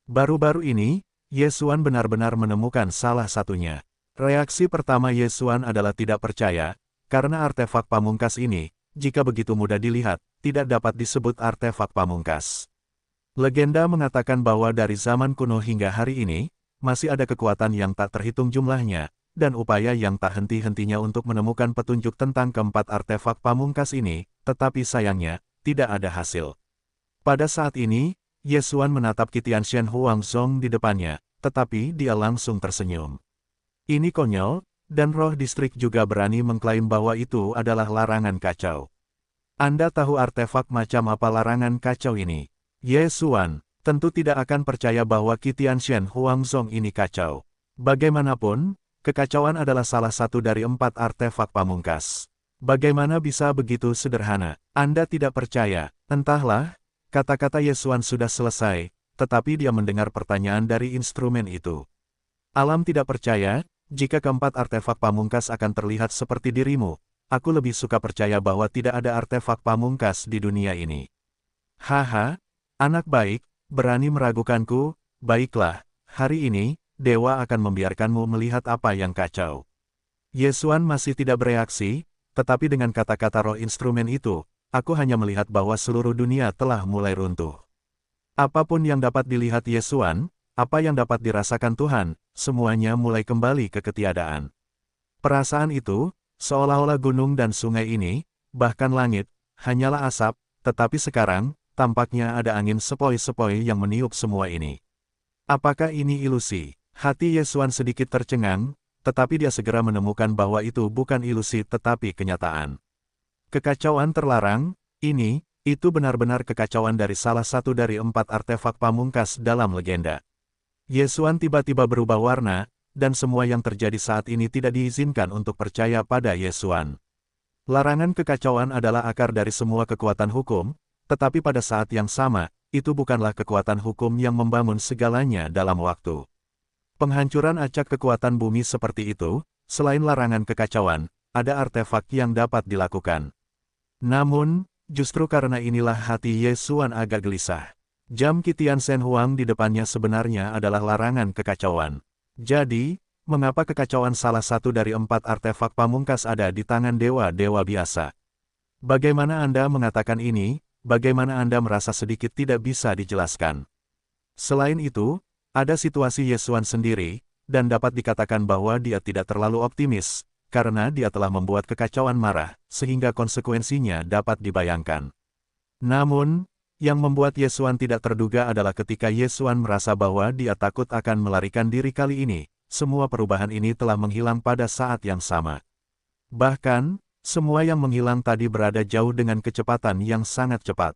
Baru-baru ini, Ye Xuan benar-benar menemukan salah satunya. Reaksi pertama Ye Xuan adalah tidak percaya, karena artefak pamungkas ini, jika begitu mudah dilihat, tidak dapat disebut artefak pamungkas. Legenda mengatakan bahwa dari zaman kuno hingga hari ini, masih ada kekuatan yang tak terhitung jumlahnya, dan upaya yang tak henti-hentinya untuk menemukan petunjuk tentang keempat artefak pamungkas ini, tetapi sayangnya, tidak ada hasil. Pada saat ini, Ye Xuan menatap Qi Tianxian Huangzong di depannya, tetapi dia langsung tersenyum. Ini konyol, dan roh distrik juga berani mengklaim bahwa itu adalah larangan kacau. Anda tahu artefak macam apa larangan kacau ini? Ye Xuan tentu tidak akan percaya bahwa Qi Tianxian Huangzong ini kacau. Bagaimanapun, kekacauan adalah salah satu dari 4 artefak pamungkas. Bagaimana bisa begitu sederhana? Anda tidak percaya? Entahlah, kata-kata Ye Xuan sudah selesai, tetapi dia mendengar pertanyaan dari instrumen itu. Alam tidak percaya, jika keempat artefak pamungkas akan terlihat seperti dirimu, aku lebih suka percaya bahwa tidak ada artefak pamungkas di dunia ini. Haha, anak baik, berani meragukanku, baiklah, hari ini, dewa akan membiarkanmu melihat apa yang kacau. Ye Xuan masih tidak bereaksi, tetapi dengan kata-kata roh instrumen itu, aku hanya melihat bahwa seluruh dunia telah mulai runtuh. Apapun yang dapat dilihat Ye Xuan, apa yang dapat dirasakan Tuhan, semuanya mulai kembali ke ketiadaan. Perasaan itu, seolah-olah gunung dan sungai ini, bahkan langit, hanyalah asap, tetapi sekarang, tampaknya ada angin sepoi-sepoi yang meniup semua ini. Apakah ini ilusi? Hati Ye Xuan sedikit tercengang, tetapi dia segera menemukan bahwa itu bukan ilusi tetapi kenyataan. Kekacauan terlarang, itu benar-benar kekacauan dari salah satu dari 4 artefak pamungkas dalam legenda. Ye Xuan tiba-tiba berubah warna, dan semua yang terjadi saat ini tidak diizinkan untuk percaya pada Ye Xuan. Larangan kekacauan adalah akar dari semua kekuatan hukum, tetapi pada saat yang sama, itu bukanlah kekuatan hukum yang membangun segalanya dalam waktu. Penghancuran acak kekuatan bumi seperti itu, selain larangan kekacauan, ada artefak yang dapat dilakukan. Namun, justru karena inilah hati Ye Xuan agak gelisah. Jam Qi Tianxian Huang di depannya sebenarnya adalah larangan kekacauan. Jadi, mengapa kekacauan salah satu dari 4 artefak pamungkas ada di tangan dewa-dewa biasa? Bagaimana Anda mengatakan ini? Bagaimana Anda merasa sedikit tidak bisa dijelaskan? Selain itu, Ada situasi Yesuan sendiri, dan dapat dikatakan bahwa dia tidak terlalu optimis, karena dia telah membuat kekacauan marah, sehingga konsekuensinya dapat dibayangkan. Namun, yang membuat Yesuan tidak terduga adalah ketika Yesuan merasa bahwa dia takut akan melarikan diri kali ini, semua perubahan ini telah menghilang pada saat yang sama. Bahkan, semua yang menghilang tadi berada jauh dengan kecepatan yang sangat cepat.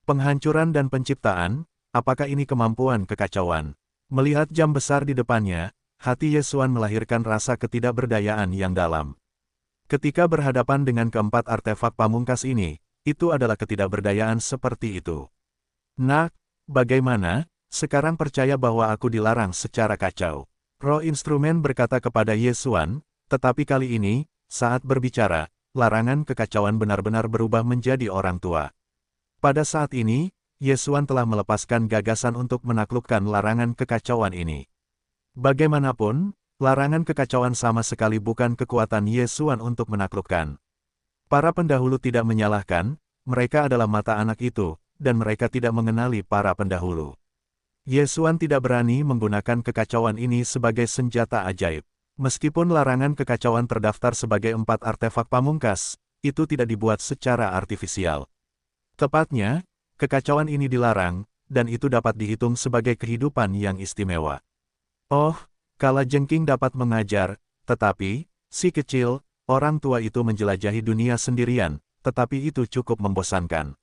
Penghancuran dan penciptaan, apakah ini kemampuan kekacauan? Melihat jam besar di depannya, hati Yesuan melahirkan rasa ketidakberdayaan yang dalam. Ketika berhadapan dengan keempat artefak pamungkas ini, itu adalah ketidakberdayaan seperti itu. Nak, bagaimana? Sekarang percaya bahwa aku dilarang secara kacau. Roh instrumen berkata kepada Yesuan, tetapi kali ini, saat berbicara, larangan kekacauan benar-benar berubah menjadi orang tua. Pada saat ini, Yesuan telah melepaskan gagasan untuk menaklukkan larangan kekacauan ini. Bagaimanapun, larangan kekacauan sama sekali bukan kekuatan Yesuan untuk menaklukkan. Para pendahulu tidak menyalahkan, mereka adalah mata anak itu, dan mereka tidak mengenali para pendahulu. Yesuan tidak berani menggunakan kekacauan ini sebagai senjata ajaib. Meskipun larangan kekacauan terdaftar sebagai 4 artefak pamungkas, itu tidak dibuat secara artifisial. Tepatnya, kekacauan ini dilarang, dan itu dapat dihitung sebagai kehidupan yang istimewa. Oh, kalajengking dapat mengajar, tetapi, si kecil, orang tua itu menjelajahi dunia sendirian, tetapi itu cukup membosankan.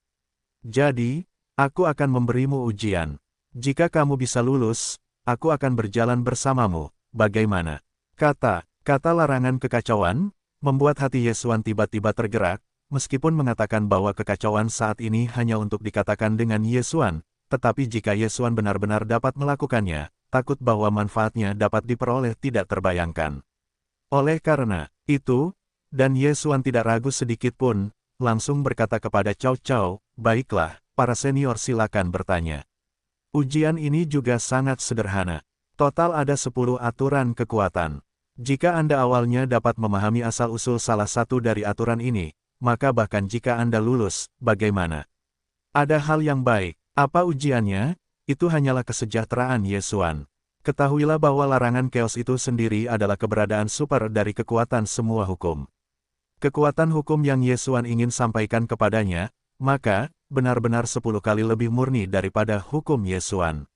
Jadi, aku akan memberimu ujian. Jika kamu bisa lulus, aku akan berjalan bersamamu, bagaimana? Kata larangan kekacauan, membuat hati Yesuan tiba-tiba tergerak, meskipun mengatakan bahwa kekacauan saat ini hanya untuk dikatakan dengan Yesuan, tetapi jika Yesuan benar-benar dapat melakukannya, takut bahwa manfaatnya dapat diperoleh tidak terbayangkan. Oleh karena itu, dan Yesuan tidak ragu sedikit pun, langsung berkata kepada Cao Cao, baiklah, para senior silakan bertanya. Ujian ini juga sangat sederhana. Total ada 10 aturan kekuatan. Jika Anda awalnya dapat memahami asal-usul salah satu dari aturan ini, maka bahkan jika Anda lulus, bagaimana? Ada hal yang baik. Apa ujiannya? Itu hanyalah kesejahteraan Yesuan. Ketahuilah bahwa larangan chaos itu sendiri adalah keberadaan super dari kekuatan semua hukum. Kekuatan hukum yang Yesuan ingin sampaikan kepadanya, maka, benar-benar 10 kali lebih murni daripada hukum Yesuan.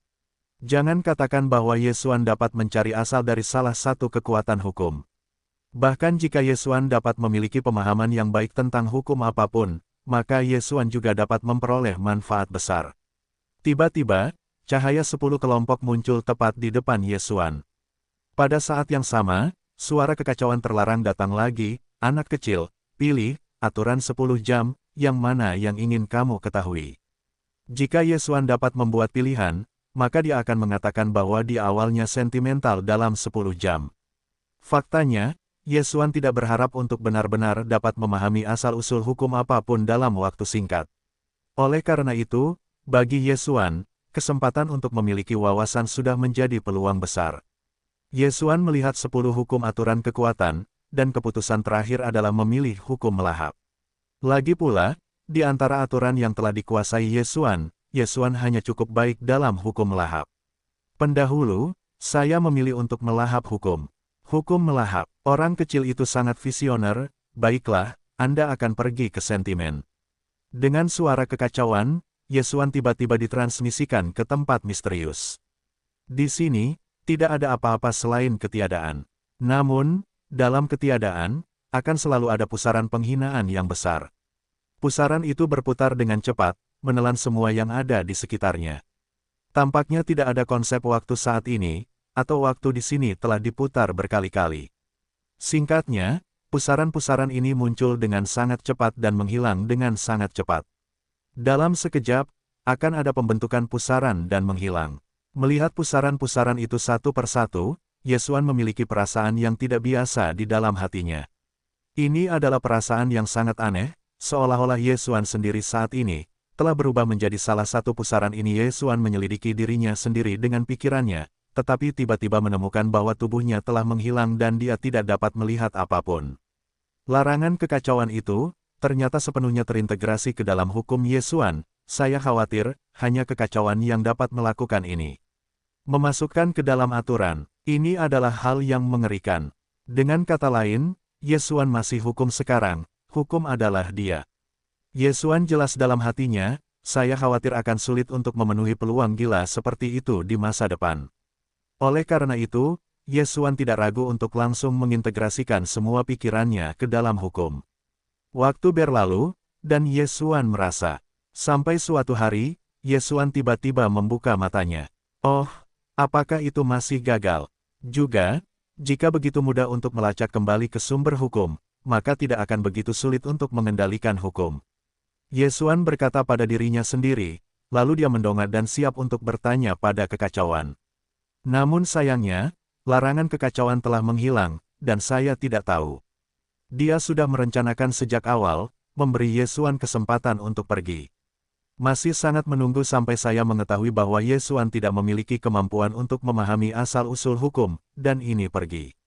Jangan katakan bahwa Yesuan dapat mencari asal dari salah satu kekuatan hukum. Bahkan jika Yesuan dapat memiliki pemahaman yang baik tentang hukum apapun, maka Yesuan juga dapat memperoleh manfaat besar. Tiba-tiba, cahaya 10 kelompok muncul tepat di depan Yesuan. Pada saat yang sama, suara kekacauan terlarang datang lagi, anak kecil, pilih, aturan 10 jam, yang mana yang ingin kamu ketahui. Jika Yesuan dapat membuat pilihan, maka dia akan mengatakan bahwa dia awalnya sentimental dalam 10 jam. Faktanya, Yesuan tidak berharap untuk benar-benar dapat memahami asal-usul hukum apapun dalam waktu singkat. Oleh karena itu, bagi Yesuan, kesempatan untuk memiliki wawasan sudah menjadi peluang besar. Yesuan melihat 10 hukum aturan kekuatan, dan keputusan terakhir adalah memilih hukum melahap. Lagi pula, di antara aturan yang telah dikuasai Yesuan hanya cukup baik dalam hukum melahap. Pendahulu, saya memilih untuk melahap hukum. Hukum melahap, orang kecil itu sangat visioner, baiklah, Anda akan pergi ke sentimen. Dengan suara kekacauan, Yesuan tiba-tiba ditransmisikan ke tempat misterius. Di sini, tidak ada apa-apa selain ketiadaan. Namun, dalam ketiadaan, akan selalu ada pusaran penghinaan yang besar. Pusaran itu berputar dengan cepat, menelan semua yang ada di sekitarnya. Tampaknya tidak ada konsep waktu saat ini, atau waktu di sini telah diputar berkali-kali. Singkatnya, pusaran-pusaran ini muncul dengan sangat cepat dan menghilang dengan sangat cepat. Dalam sekejap, akan ada pembentukan pusaran dan menghilang. Melihat pusaran-pusaran itu satu persatu, Yesuan memiliki perasaan yang tidak biasa di dalam hatinya. Ini adalah perasaan yang sangat aneh, seolah-olah Yesuan sendiri saat ini telah berubah menjadi salah satu pusaran ini. Yesuan menyelidiki dirinya sendiri dengan pikirannya, tetapi tiba-tiba menemukan bahwa tubuhnya telah menghilang dan dia tidak dapat melihat apapun. Larangan kekacauan itu, ternyata sepenuhnya terintegrasi ke dalam hukum Yesuan. Saya khawatir, hanya kekacauan yang dapat melakukan ini. Memasukkan ke dalam aturan, ini adalah hal yang mengerikan. Dengan kata lain, Yesuan masih hukum sekarang, hukum adalah dia. Yesuan jelas dalam hatinya, saya khawatir akan sulit untuk memenuhi peluang gila seperti itu di masa depan. Oleh karena itu, Yesuan tidak ragu untuk langsung mengintegrasikan semua pikirannya ke dalam hukum. Waktu berlalu, dan Yesuan merasa. Sampai suatu hari, Yesuan tiba-tiba membuka matanya. Oh, apakah itu masih gagal? Juga, jika begitu mudah untuk melacak kembali ke sumber hukum, maka tidak akan begitu sulit untuk mengendalikan hukum. Yesuan berkata pada dirinya sendiri, lalu dia mendongak dan siap untuk bertanya pada kekacauan. Namun sayangnya, larangan kekacauan telah menghilang, dan saya tidak tahu. Dia sudah merencanakan sejak awal, memberi Yesuan kesempatan untuk pergi. Masih sangat menunggu sampai saya mengetahui bahwa Yesuan tidak memiliki kemampuan untuk memahami asal-usul hukum, dan ini pergi.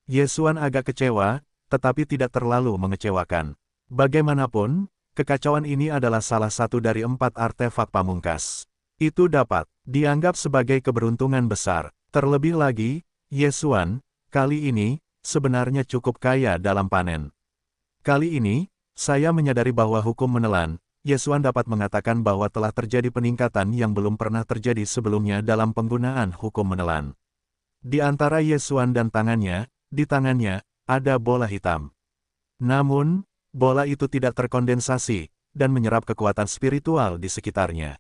Yesuan agak kecewa, tetapi tidak terlalu mengecewakan. Bagaimanapun, kekacauan ini adalah salah satu dari 4 artefak pamungkas. Itu dapat dianggap sebagai keberuntungan besar. Terlebih lagi, Yesuan, kali ini, sebenarnya cukup kaya dalam panen. Kali ini, saya menyadari bahwa hukum menelan, Yesuan dapat mengatakan bahwa telah terjadi peningkatan yang belum pernah terjadi sebelumnya dalam penggunaan hukum menelan. Di antara Yesuan dan tangannya, di tangannya, ada bola hitam. Namun, bola itu tidak terkondensasi, dan menyerap kekuatan spiritual di sekitarnya.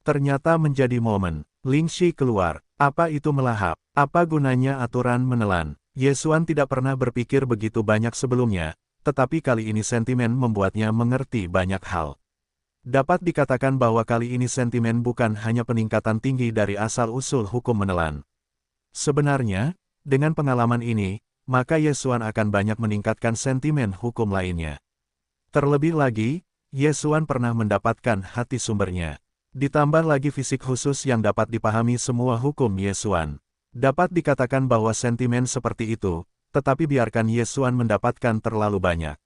Ternyata menjadi momen, Ling Shi keluar. Apa itu melahap? Apa gunanya aturan menelan? Yesuan tidak pernah berpikir begitu banyak sebelumnya, tetapi kali ini sentimen membuatnya mengerti banyak hal. Dapat dikatakan bahwa kali ini sentimen bukan hanya peningkatan tinggi dari asal-usul hukum menelan. Sebenarnya, dengan pengalaman ini, maka Yesuan akan banyak meningkatkan sentimen hukum lainnya. Terlebih lagi, Yesuan pernah mendapatkan hati sumbernya. Ditambah lagi fisik khusus yang dapat dipahami semua hukum Yesuan. Dapat dikatakan bahwa sentimen seperti itu, tetapi biarkan Yesuan mendapatkan terlalu banyak.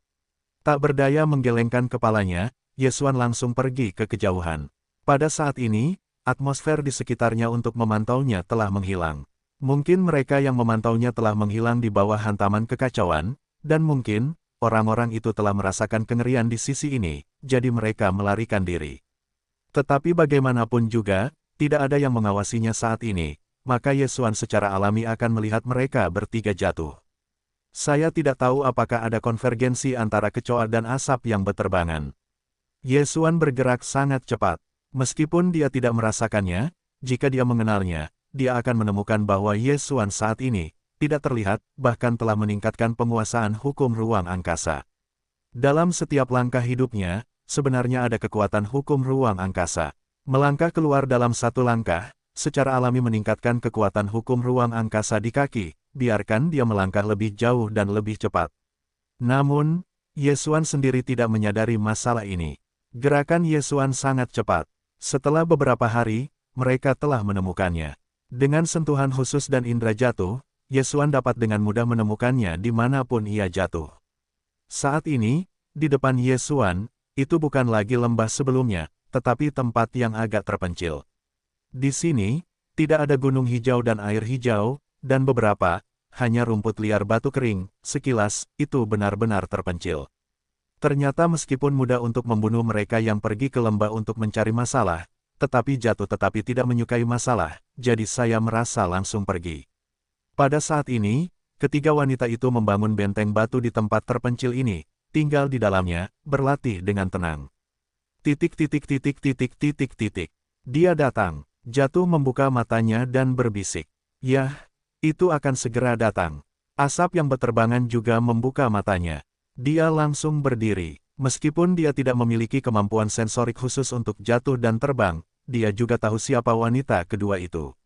Tak berdaya menggelengkan kepalanya, Yesuan langsung pergi ke kejauhan. Pada saat ini, atmosfer di sekitarnya untuk memantaunya telah menghilang. Mungkin mereka yang memantaunya telah menghilang di bawah hantaman kekacauan, dan mungkin, orang-orang itu telah merasakan kengerian di sisi ini, jadi mereka melarikan diri. Tetapi bagaimanapun juga, tidak ada yang mengawasinya saat ini, maka Yesuan secara alami akan melihat mereka bertiga jatuh. Saya tidak tahu apakah ada konvergensi antara kecoa dan asap yang berterbangan. Yesuan bergerak sangat cepat. Meskipun dia tidak merasakannya, jika dia mengenalnya, dia akan menemukan bahwa Yesuan saat ini tidak terlihat, bahkan telah meningkatkan penguasaan hukum ruang angkasa. Dalam setiap langkah hidupnya, sebenarnya ada kekuatan hukum ruang angkasa. Melangkah keluar dalam satu langkah, secara alami meningkatkan kekuatan hukum ruang angkasa di kaki, biarkan dia melangkah lebih jauh dan lebih cepat. Namun, Yesuan sendiri tidak menyadari masalah ini. Gerakan Yesuan sangat cepat. Setelah beberapa hari, mereka telah menemukannya. Dengan sentuhan khusus dan indera jatuh, Yesuan dapat dengan mudah menemukannya dimanapun ia jatuh. Saat ini, di depan Yesuan, itu bukan lagi lembah sebelumnya, tetapi tempat yang agak terpencil. Di sini, tidak ada gunung hijau dan air hijau, dan beberapa, hanya rumput liar batu kering, sekilas, itu benar-benar terpencil. Ternyata meskipun mudah untuk membunuh mereka yang pergi ke lembah untuk mencari masalah, tetapi jatuh tetapi tidak menyukai masalah, jadi saya merasa langsung pergi. Pada saat ini, ketiga wanita itu membangun benteng batu di tempat terpencil ini, tinggal di dalamnya, berlatih dengan tenang. Titik. Dia datang, jatuh membuka matanya dan berbisik. Yah, itu akan segera datang. Asap yang berterbangan juga membuka matanya. Dia langsung berdiri. Meskipun dia tidak memiliki kemampuan sensorik khusus untuk jatuh dan terbang, dia juga tahu siapa wanita kedua itu.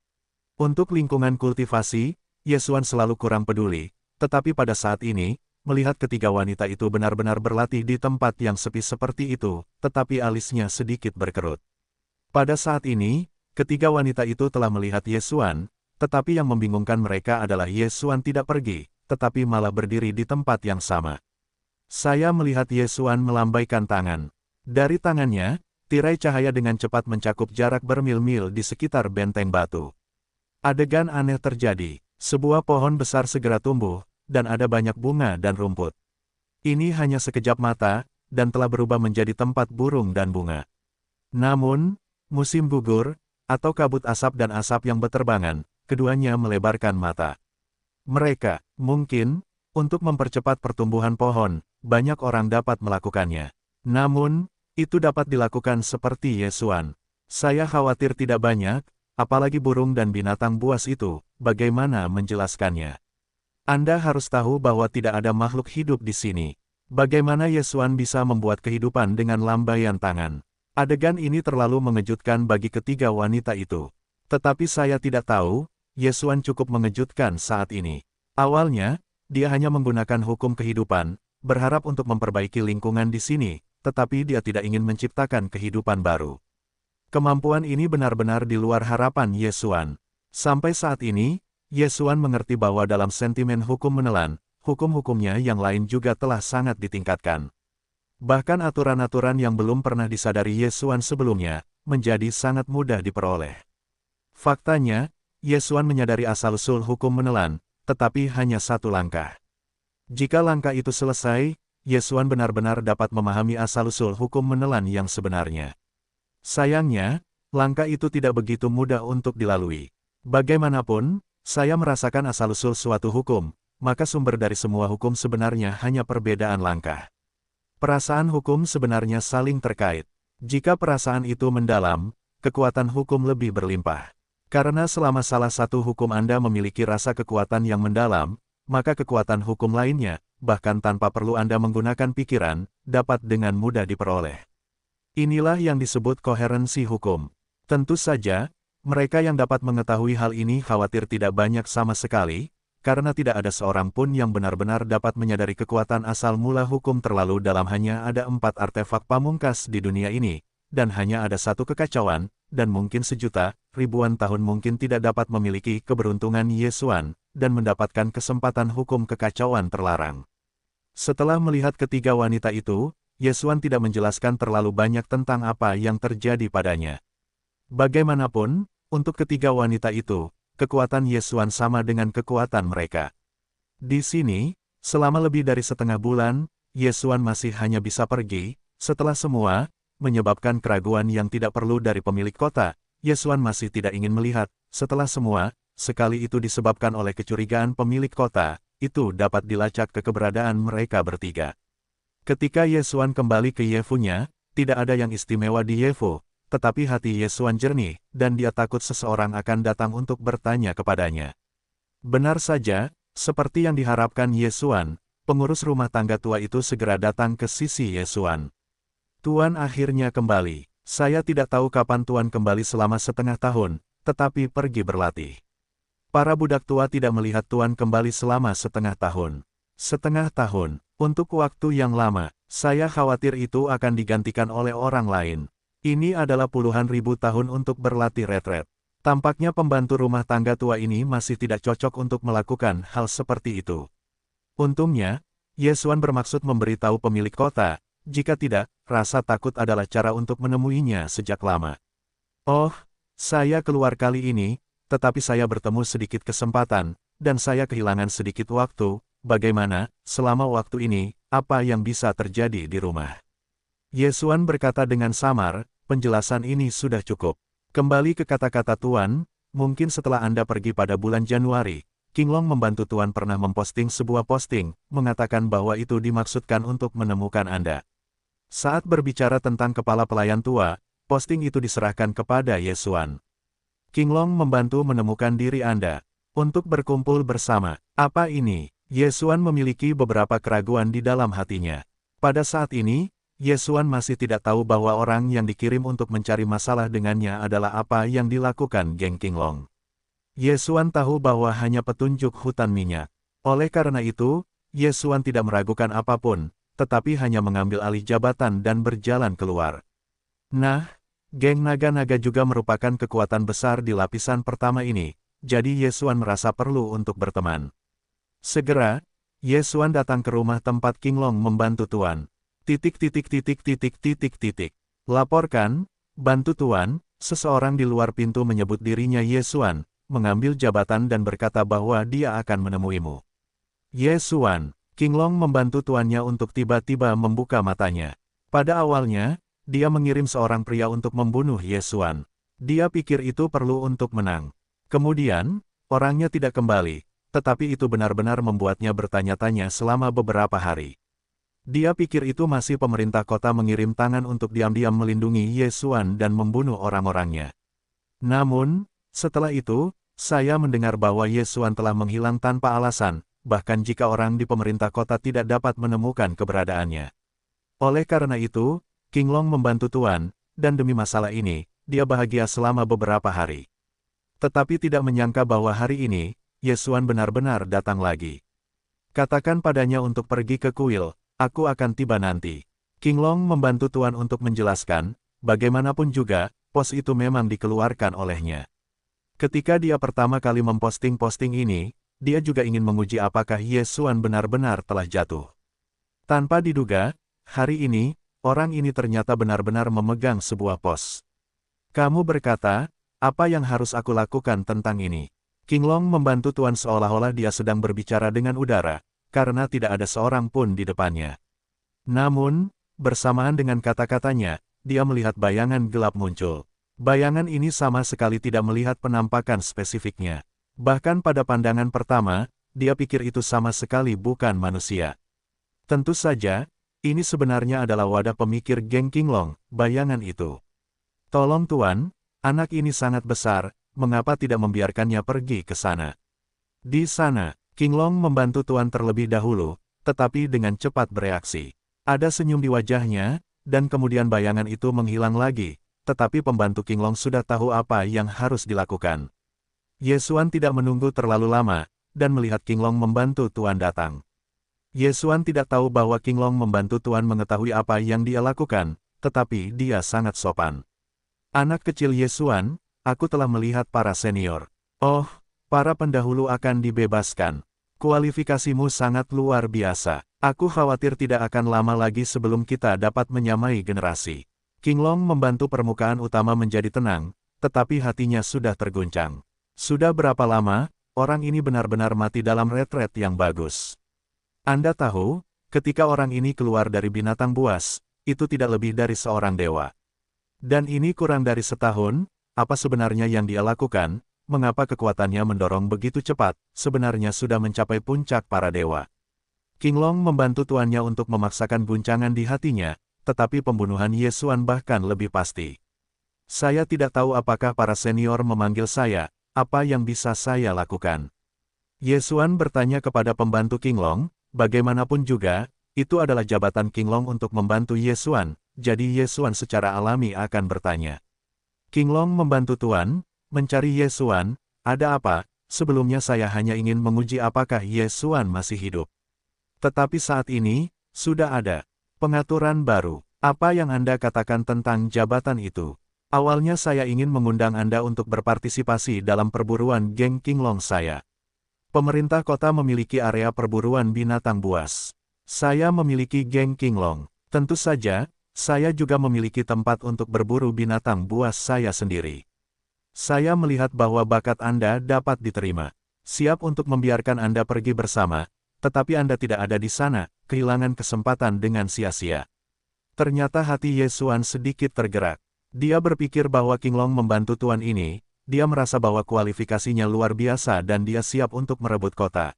Untuk lingkungan kultivasi, Yesuan selalu kurang peduli, tetapi pada saat ini, melihat ketiga wanita itu benar-benar berlatih di tempat yang sepi seperti itu, tetapi alisnya sedikit berkerut. Pada saat ini, ketiga wanita itu telah melihat Yesuan, tetapi yang membingungkan mereka adalah Yesuan tidak pergi, tetapi malah berdiri di tempat yang sama. Saya melihat Yesuan melambaikan tangan. Dari tangannya, tirai cahaya dengan cepat mencakup jarak bermil-mil di sekitar benteng batu. Adegan aneh terjadi. Sebuah pohon besar segera tumbuh, dan ada banyak bunga dan rumput. Ini hanya sekejap mata, dan telah berubah menjadi tempat burung dan bunga. Namun, musim gugur, atau kabut asap dan asap yang berterbangan, keduanya melebarkan mata. Mereka, mungkin, untuk mempercepat pertumbuhan pohon, banyak orang dapat melakukannya. Namun, itu dapat dilakukan seperti Yesuan. Saya khawatir tidak banyak, apalagi burung dan binatang buas itu, bagaimana menjelaskannya. Anda harus tahu bahwa tidak ada makhluk hidup di sini. Bagaimana Yesuan bisa membuat kehidupan dengan lambaian tangan? Adegan ini terlalu mengejutkan bagi ketiga wanita itu. Tetapi saya tidak tahu, Yesuan cukup mengejutkan saat ini. Awalnya, dia hanya menggunakan hukum kehidupan, berharap untuk memperbaiki lingkungan di sini, tetapi dia tidak ingin menciptakan kehidupan baru. Kemampuan ini benar-benar di luar harapan Yesuan. Sampai saat ini, Yesuan mengerti bahwa dalam sentimen hukum menelan, hukum-hukumnya yang lain juga telah sangat ditingkatkan. Bahkan aturan-aturan yang belum pernah disadari Yesuan sebelumnya, menjadi sangat mudah diperoleh. Faktanya, Yesuan menyadari asal-usul hukum menelan, tetapi hanya satu langkah. Jika langkah itu selesai, Yesuan benar-benar dapat memahami asal-usul hukum menelan yang sebenarnya. Sayangnya, langkah itu tidak begitu mudah untuk dilalui. Bagaimanapun, saya merasakan asal-usul suatu hukum, maka sumber dari semua hukum sebenarnya hanya perbedaan langkah. Perasaan hukum sebenarnya saling terkait. Jika perasaan itu mendalam, kekuatan hukum lebih berlimpah. Karena selama salah satu hukum Anda memiliki rasa kekuatan yang mendalam, maka kekuatan hukum lainnya, bahkan tanpa perlu Anda menggunakan pikiran, dapat dengan mudah diperoleh. Inilah yang disebut koherensi hukum. Tentu saja, mereka yang dapat mengetahui hal ini khawatir tidak banyak sama sekali, karena tidak ada seorang pun yang benar-benar dapat menyadari kekuatan asal mula hukum terlalu dalam. Hanya ada 4 artefak pamungkas di dunia ini, dan hanya ada satu kekacauan, dan mungkin sejuta, ribuan tahun mungkin tidak dapat memiliki keberuntungan Yesuan, dan mendapatkan kesempatan hukum kekacauan terlarang. Setelah melihat ketiga wanita itu, Yesuan tidak menjelaskan terlalu banyak tentang apa yang terjadi padanya. Bagaimanapun, untuk ketiga wanita itu, kekuatan Yesuan sama dengan kekuatan mereka. Di sini, selama lebih dari setengah bulan, Yesuan masih hanya bisa pergi, setelah semua, menyebabkan keraguan yang tidak perlu dari pemilik kota. Yesuan masih tidak ingin melihat, setelah semua, sekali itu disebabkan oleh kecurigaan pemilik kota, itu dapat dilacak ke keberadaan mereka bertiga. Ketika Yesuan kembali ke Yefunya, tidak ada yang istimewa di Yefu, tetapi hati Yesuan jernih, dan dia takut seseorang akan datang untuk bertanya kepadanya. Benar saja, seperti yang diharapkan Yesuan, pengurus rumah tangga tua itu segera datang ke sisi Yesuan. Tuan akhirnya kembali. Saya tidak tahu kapan Tuan kembali selama setengah tahun, tetapi pergi berlatih. Para budak tua tidak melihat Tuan kembali selama setengah tahun. Setengah tahun, untuk waktu yang lama, saya khawatir itu akan digantikan oleh orang lain. Ini adalah puluhan ribu tahun untuk berlatih retret. Tampaknya pembantu rumah tangga tua ini masih tidak cocok untuk melakukan hal seperti itu. Untungnya, Yesuan bermaksud memberitahu pemilik kota. Jika tidak, rasa takut adalah cara untuk menemuinya sejak lama. Oh, saya keluar kali ini, tetapi saya bertemu sedikit kesempatan, dan saya kehilangan sedikit waktu. Bagaimana, selama waktu ini, apa yang bisa terjadi di rumah? Yesuan berkata dengan samar, penjelasan ini sudah cukup. Kembali ke kata-kata Tuan, mungkin setelah Anda pergi pada bulan Januari, Qinglong membantu Tuan pernah memposting sebuah posting, mengatakan bahwa itu dimaksudkan untuk menemukan Anda. Saat berbicara tentang kepala pelayan tua, posting itu diserahkan kepada Yesuan. Qinglong membantu menemukan diri Anda, untuk berkumpul bersama. Apa ini? Yesuan memiliki beberapa keraguan di dalam hatinya. Pada saat ini, Yesuan masih tidak tahu bahwa orang yang dikirim untuk mencari masalah dengannya adalah apa yang dilakukan geng Qinglong. Yesuan tahu bahwa hanya petunjuk hutan minyak. Oleh karena itu, Yesuan tidak meragukan apapun, tetapi hanya mengambil alih jabatan dan berjalan keluar. Nah, geng naga-naga juga merupakan kekuatan besar di lapisan pertama ini, jadi Yesuan merasa perlu untuk berteman. Segera, Yesuan datang ke rumah tempat Qinglong membantu Tuan. Laporkan, bantu Tuan, seseorang di luar pintu menyebut dirinya Yesuan, mengambil jabatan dan berkata bahwa dia akan menemuimu. Ye Xuan, King Long membantu tuannya untuk tiba-tiba membuka matanya. Pada awalnya, dia mengirim seorang pria untuk membunuh Ye Xuan. Dia pikir itu perlu untuk menang. Kemudian, orangnya tidak kembali, tetapi itu benar-benar membuatnya bertanya-tanya selama beberapa hari. Dia pikir itu masih pemerintah kota mengirim tangan untuk diam-diam melindungi Ye Xuan dan membunuh orang-orangnya. Namun, setelah itu, saya mendengar bahwa Ye Xuan telah menghilang tanpa alasan, bahkan jika orang di pemerintah kota tidak dapat menemukan keberadaannya. Oleh karena itu, King Long membantu tuan, dan demi masalah ini, dia bahagia selama beberapa hari. Tetapi tidak menyangka bahwa hari ini, Ye Xuan benar-benar datang lagi. Katakan padanya untuk pergi ke kuil, aku akan tiba nanti. King Long membantu tuan untuk menjelaskan, bagaimanapun juga, pos itu memang dikeluarkan olehnya. Ketika dia pertama kali memposting posting ini, dia juga ingin menguji apakah Ye Xuan benar-benar telah jatuh. Tanpa diduga, hari ini, orang ini ternyata benar-benar memegang sebuah pos. Kamu berkata, apa yang harus aku lakukan tentang ini? King Long membantu tuan seolah-olah dia sedang berbicara dengan udara, karena tidak ada seorang pun di depannya. Namun, bersamaan dengan kata-katanya, dia melihat bayangan gelap muncul. Bayangan ini sama sekali tidak melihat penampakan spesifiknya. Bahkan pada pandangan pertama, dia pikir itu sama sekali bukan manusia. Tentu saja, ini sebenarnya adalah wadah pemikir geng King Long, bayangan itu. Tolong tuan, anak ini sangat besar, mengapa tidak membiarkannya pergi ke sana? Di sana, King Long membantu tuan terlebih dahulu, tetapi dengan cepat bereaksi. Ada senyum di wajahnya, dan kemudian bayangan itu menghilang lagi, tetapi pembantu King Long sudah tahu apa yang harus dilakukan. Ye Xuan tidak menunggu terlalu lama, dan melihat King Long membantu tuan datang. Ye Xuan tidak tahu bahwa King Long membantu tuan mengetahui apa yang dia lakukan, tetapi dia sangat sopan. Anak kecil Ye Xuan, aku telah melihat para senior. Oh, para pendahulu akan dibebaskan. Kualifikasimu sangat luar biasa. Aku khawatir tidak akan lama lagi sebelum kita dapat menyamai generasi. King Long membantu permukaan utama menjadi tenang, tetapi hatinya sudah terguncang. Sudah berapa lama, orang ini benar-benar mati dalam retret yang bagus. Anda tahu, ketika orang ini keluar dari binatang buas, itu tidak lebih dari seorang dewa. Dan ini kurang dari setahun, apa sebenarnya yang dia lakukan, mengapa kekuatannya mendorong begitu cepat, sebenarnya sudah mencapai puncak para dewa. King Long membantu tuannya untuk memaksakan guncangan di hatinya, tetapi pembunuhan Ye Xuan bahkan lebih pasti. Saya tidak tahu apakah para senior memanggil saya, apa yang bisa saya lakukan. Ye Xuan bertanya kepada pembantu King Long, bagaimanapun juga, itu adalah jabatan King Long untuk membantu Ye Xuan, jadi Ye Xuan secara alami akan bertanya. King Long membantu tuan, mencari Ye Xuan, ada apa? Sebelumnya saya hanya ingin menguji apakah Ye Xuan masih hidup. Tetapi saat ini, sudah ada pengaturan baru. Apa yang Anda katakan tentang jabatan itu? Awalnya saya ingin mengundang Anda untuk berpartisipasi dalam perburuan geng King Long saya. Pemerintah kota memiliki area perburuan binatang buas. Saya memiliki geng King Long. Tentu saja, saya juga memiliki tempat untuk berburu binatang buas saya sendiri. Saya melihat bahwa bakat Anda dapat diterima. Siap untuk membiarkan Anda pergi bersama, tetapi Anda tidak ada di sana, kehilangan kesempatan dengan sia-sia. Ternyata hati Ye Xuan sedikit tergerak. Dia berpikir bahwa King Long membantu tuan ini, dia merasa bahwa kualifikasinya luar biasa dan dia siap untuk merebut kota.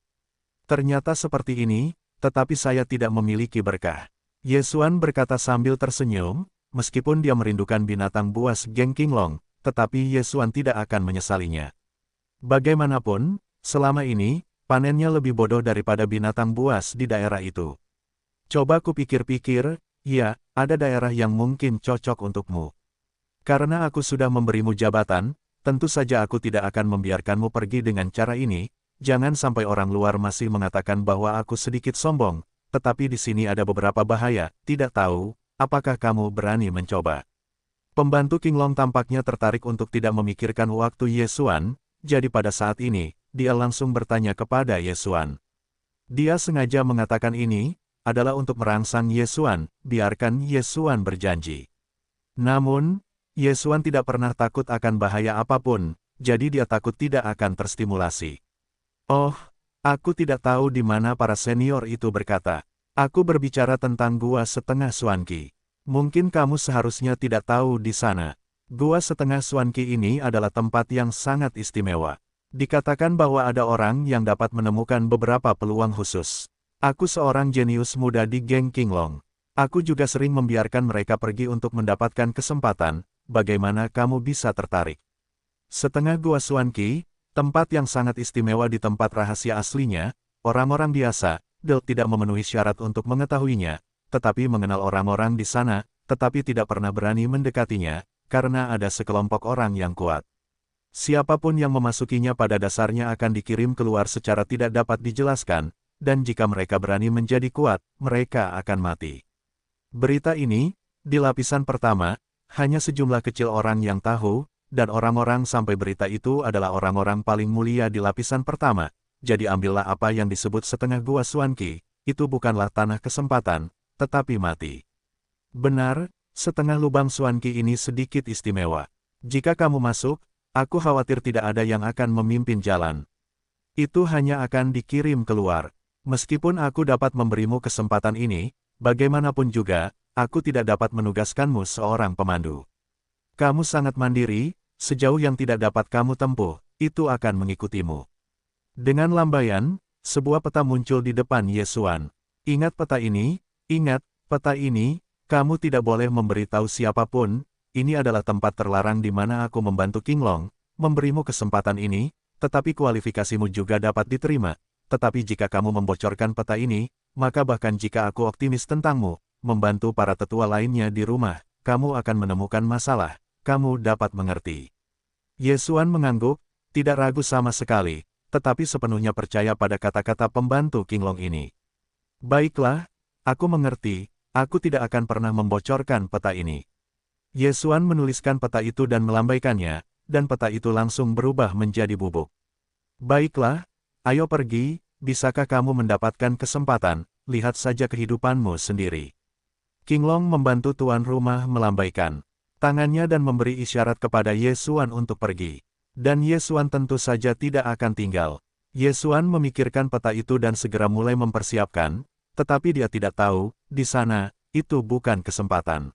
Ternyata seperti ini, tetapi saya tidak memiliki berkah. Ye Xuan berkata sambil tersenyum, meskipun dia merindukan binatang buas geng King Long, tetapi Ye Xuan tidak akan menyesalinya. Bagaimanapun, selama ini, panennya lebih bodoh daripada binatang buas di daerah itu. Coba kupikir-pikir, ya, ada daerah yang mungkin cocok untukmu. Karena aku sudah memberimu jabatan, tentu saja aku tidak akan membiarkanmu pergi dengan cara ini, jangan sampai orang luar masih mengatakan bahwa aku sedikit sombong, tetapi di sini ada beberapa bahaya, tidak tahu, apakah kamu berani mencoba. Pembantu King Long tampaknya tertarik untuk tidak memikirkan waktu Ye Xuan, jadi pada saat ini, dia langsung bertanya kepada Ye Xuan. Dia sengaja mengatakan ini, adalah untuk merangsang Ye Xuan, biarkan Ye Xuan berjanji. Namun, Ye Xuan tidak pernah takut akan bahaya apapun, jadi dia takut tidak akan terstimulasi. Oh, aku tidak tahu di mana para senior itu berkata. Aku berbicara tentang Gua Setengah Swanky. Mungkin kamu seharusnya tidak tahu di sana. Gua Setengah Swanky ini adalah tempat yang sangat istimewa. Dikatakan bahwa ada orang yang dapat menemukan beberapa peluang khusus. Aku seorang jenius muda di geng Qinglong. Aku juga sering membiarkan mereka pergi untuk mendapatkan kesempatan. Bagaimana kamu bisa tertarik? Setengah Gua Swanky, tempat yang sangat istimewa di tempat rahasia aslinya, orang-orang biasa, tidak memenuhi syarat untuk mengetahuinya, tetapi mengenal orang-orang di sana, tetapi tidak pernah berani mendekatinya, karena ada sekelompok orang yang kuat. Siapapun yang memasukinya pada dasarnya akan dikirim keluar secara tidak dapat dijelaskan, dan jika mereka berani menjadi kuat, mereka akan mati. Berita ini, di lapisan pertama, hanya sejumlah kecil orang yang tahu, dan orang-orang sampai berita itu adalah orang-orang paling mulia di lapisan pertama. Jadi ambillah apa yang disebut setengah Gua Swanky, itu bukanlah tanah kesempatan, tetapi mati. Benar, setengah lubang Swanky ini sedikit istimewa. Jika kamu masuk, aku khawatir tidak ada yang akan memimpin jalan. Itu hanya akan dikirim keluar. Meskipun aku dapat memberimu kesempatan ini, bagaimanapun juga, aku tidak dapat menugaskanmu seorang pemandu. Kamu sangat mandiri, sejauh yang tidak dapat kamu tempuh, itu akan mengikutimu. Dengan lambaian, sebuah peta muncul di depan Ye Xuan. Ingat peta ini, kamu tidak boleh memberitahu siapapun, ini adalah tempat terlarang di mana aku membantu Qinglong, memberimu kesempatan ini, tetapi kualifikasimu juga dapat diterima. Tetapi jika kamu membocorkan peta ini, maka bahkan jika aku optimis tentangmu, membantu para tetua lainnya di rumah, kamu akan menemukan masalah, kamu dapat mengerti. Ye Xuan mengangguk, tidak ragu sama sekali, tetapi sepenuhnya percaya pada kata-kata pembantu Qinglong ini. Baiklah, aku mengerti, aku tidak akan pernah membocorkan peta ini. Ye Xuan menuliskan peta itu dan melambaikannya, dan peta itu langsung berubah menjadi bubuk. Baiklah, ayo pergi, bisakah kamu mendapatkan kesempatan, lihat saja kehidupanmu sendiri. Qinglong membantu tuan rumah melambaikan tangannya dan memberi isyarat kepada Ye Xuan untuk pergi. Dan Ye Xuan tentu saja tidak akan tinggal. Ye Xuan memikirkan peta itu dan segera mulai mempersiapkan, tetapi dia tidak tahu, di sana, itu bukan kesempatan.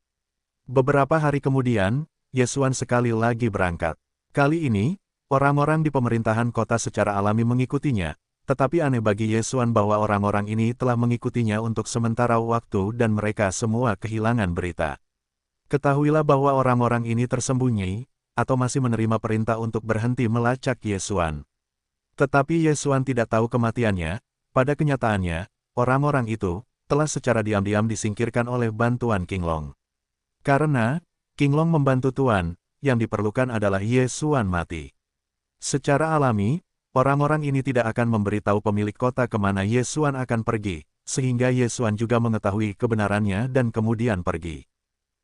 Beberapa hari kemudian, Ye Xuan sekali lagi berangkat. Kali ini, orang-orang di pemerintahan kota secara alami mengikutinya, tetapi aneh bagi Ye Xuan bahwa orang-orang ini telah mengikutinya untuk sementara waktu dan mereka semua kehilangan berita. Ketahuilah bahwa orang-orang ini tersembunyi, atau masih menerima perintah untuk berhenti melacak Ye Xuan. Tetapi Ye Xuan tidak tahu kematiannya, pada kenyataannya, orang-orang itu, telah secara diam-diam disingkirkan oleh bantuan Qinglong. Karena, Qinglong membantu tuan, yang diperlukan adalah Ye Xuan mati. Secara alami, orang-orang ini tidak akan memberitahu pemilik kota kemana Ye Xuan akan pergi, sehingga Ye Xuan juga mengetahui kebenarannya dan kemudian pergi.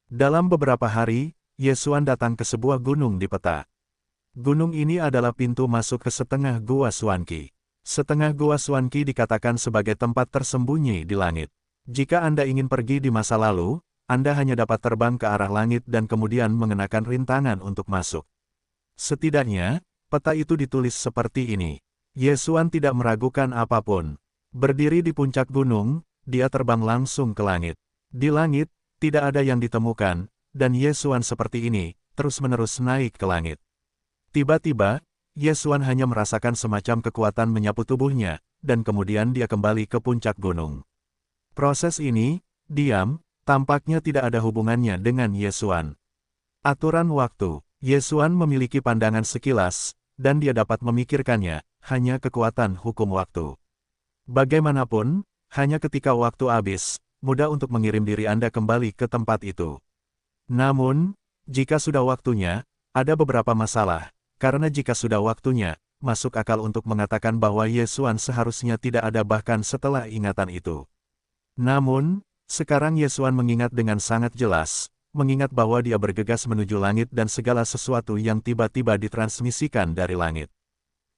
Dalam beberapa hari, Ye Xuan datang ke sebuah gunung di peta. Gunung ini adalah pintu masuk ke setengah Gua Swanky. Setengah Gua Swanky dikatakan sebagai tempat tersembunyi di langit. Jika Anda ingin pergi di masa lalu, Anda hanya dapat terbang ke arah langit dan kemudian mengenakan rintangan untuk masuk. Setidaknya, peta itu ditulis seperti ini. Ye Xuan tidak meragukan apapun. Berdiri di puncak gunung, dia terbang langsung ke langit. Di langit, tidak ada yang ditemukan, dan Ye Xuan seperti ini, terus-menerus naik ke langit. Tiba-tiba, Ye Xuan hanya merasakan semacam kekuatan menyapu tubuhnya, dan kemudian dia kembali ke puncak gunung. Proses ini, diam, tampaknya tidak ada hubungannya dengan Ye Xuan. Aturan waktu, Ye Xuan memiliki pandangan sekilas, dan dia dapat memikirkannya, hanya kekuatan hukum waktu. Bagaimanapun, hanya ketika waktu habis, mudah untuk mengirim diri Anda kembali ke tempat itu. Namun, jika sudah waktunya, ada beberapa masalah, karena jika sudah waktunya, masuk akal untuk mengatakan bahwa Ye Xuan seharusnya tidak ada bahkan setelah ingatan itu. Namun, sekarang Ye Xuan mengingat dengan sangat jelas, mengingat bahwa dia bergegas menuju langit dan segala sesuatu yang tiba-tiba ditransmisikan dari langit.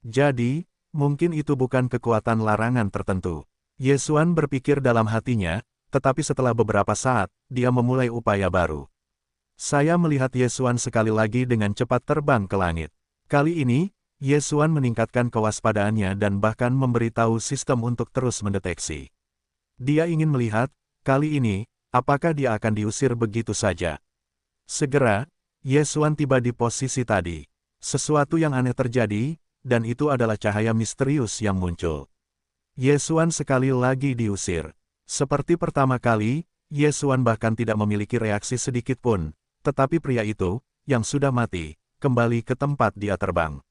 Jadi, mungkin itu bukan kekuatan larangan tertentu. Ye Xuan berpikir dalam hatinya, tetapi setelah beberapa saat, dia memulai upaya baru. Saya melihat Ye Xuan sekali lagi dengan cepat terbang ke langit. Kali ini, Yesuan meningkatkan kewaspadaannya dan bahkan memberitahu sistem untuk terus mendeteksi. Dia ingin melihat, kali ini, apakah dia akan diusir begitu saja. Segera, Yesuan tiba di posisi tadi. Sesuatu yang aneh terjadi, dan itu adalah cahaya misterius yang muncul. Yesuan sekali lagi diusir. Seperti pertama kali, Yesuan bahkan tidak memiliki reaksi sedikit pun, tetapi pria itu, yang sudah mati, kembali ke tempat dia terbang.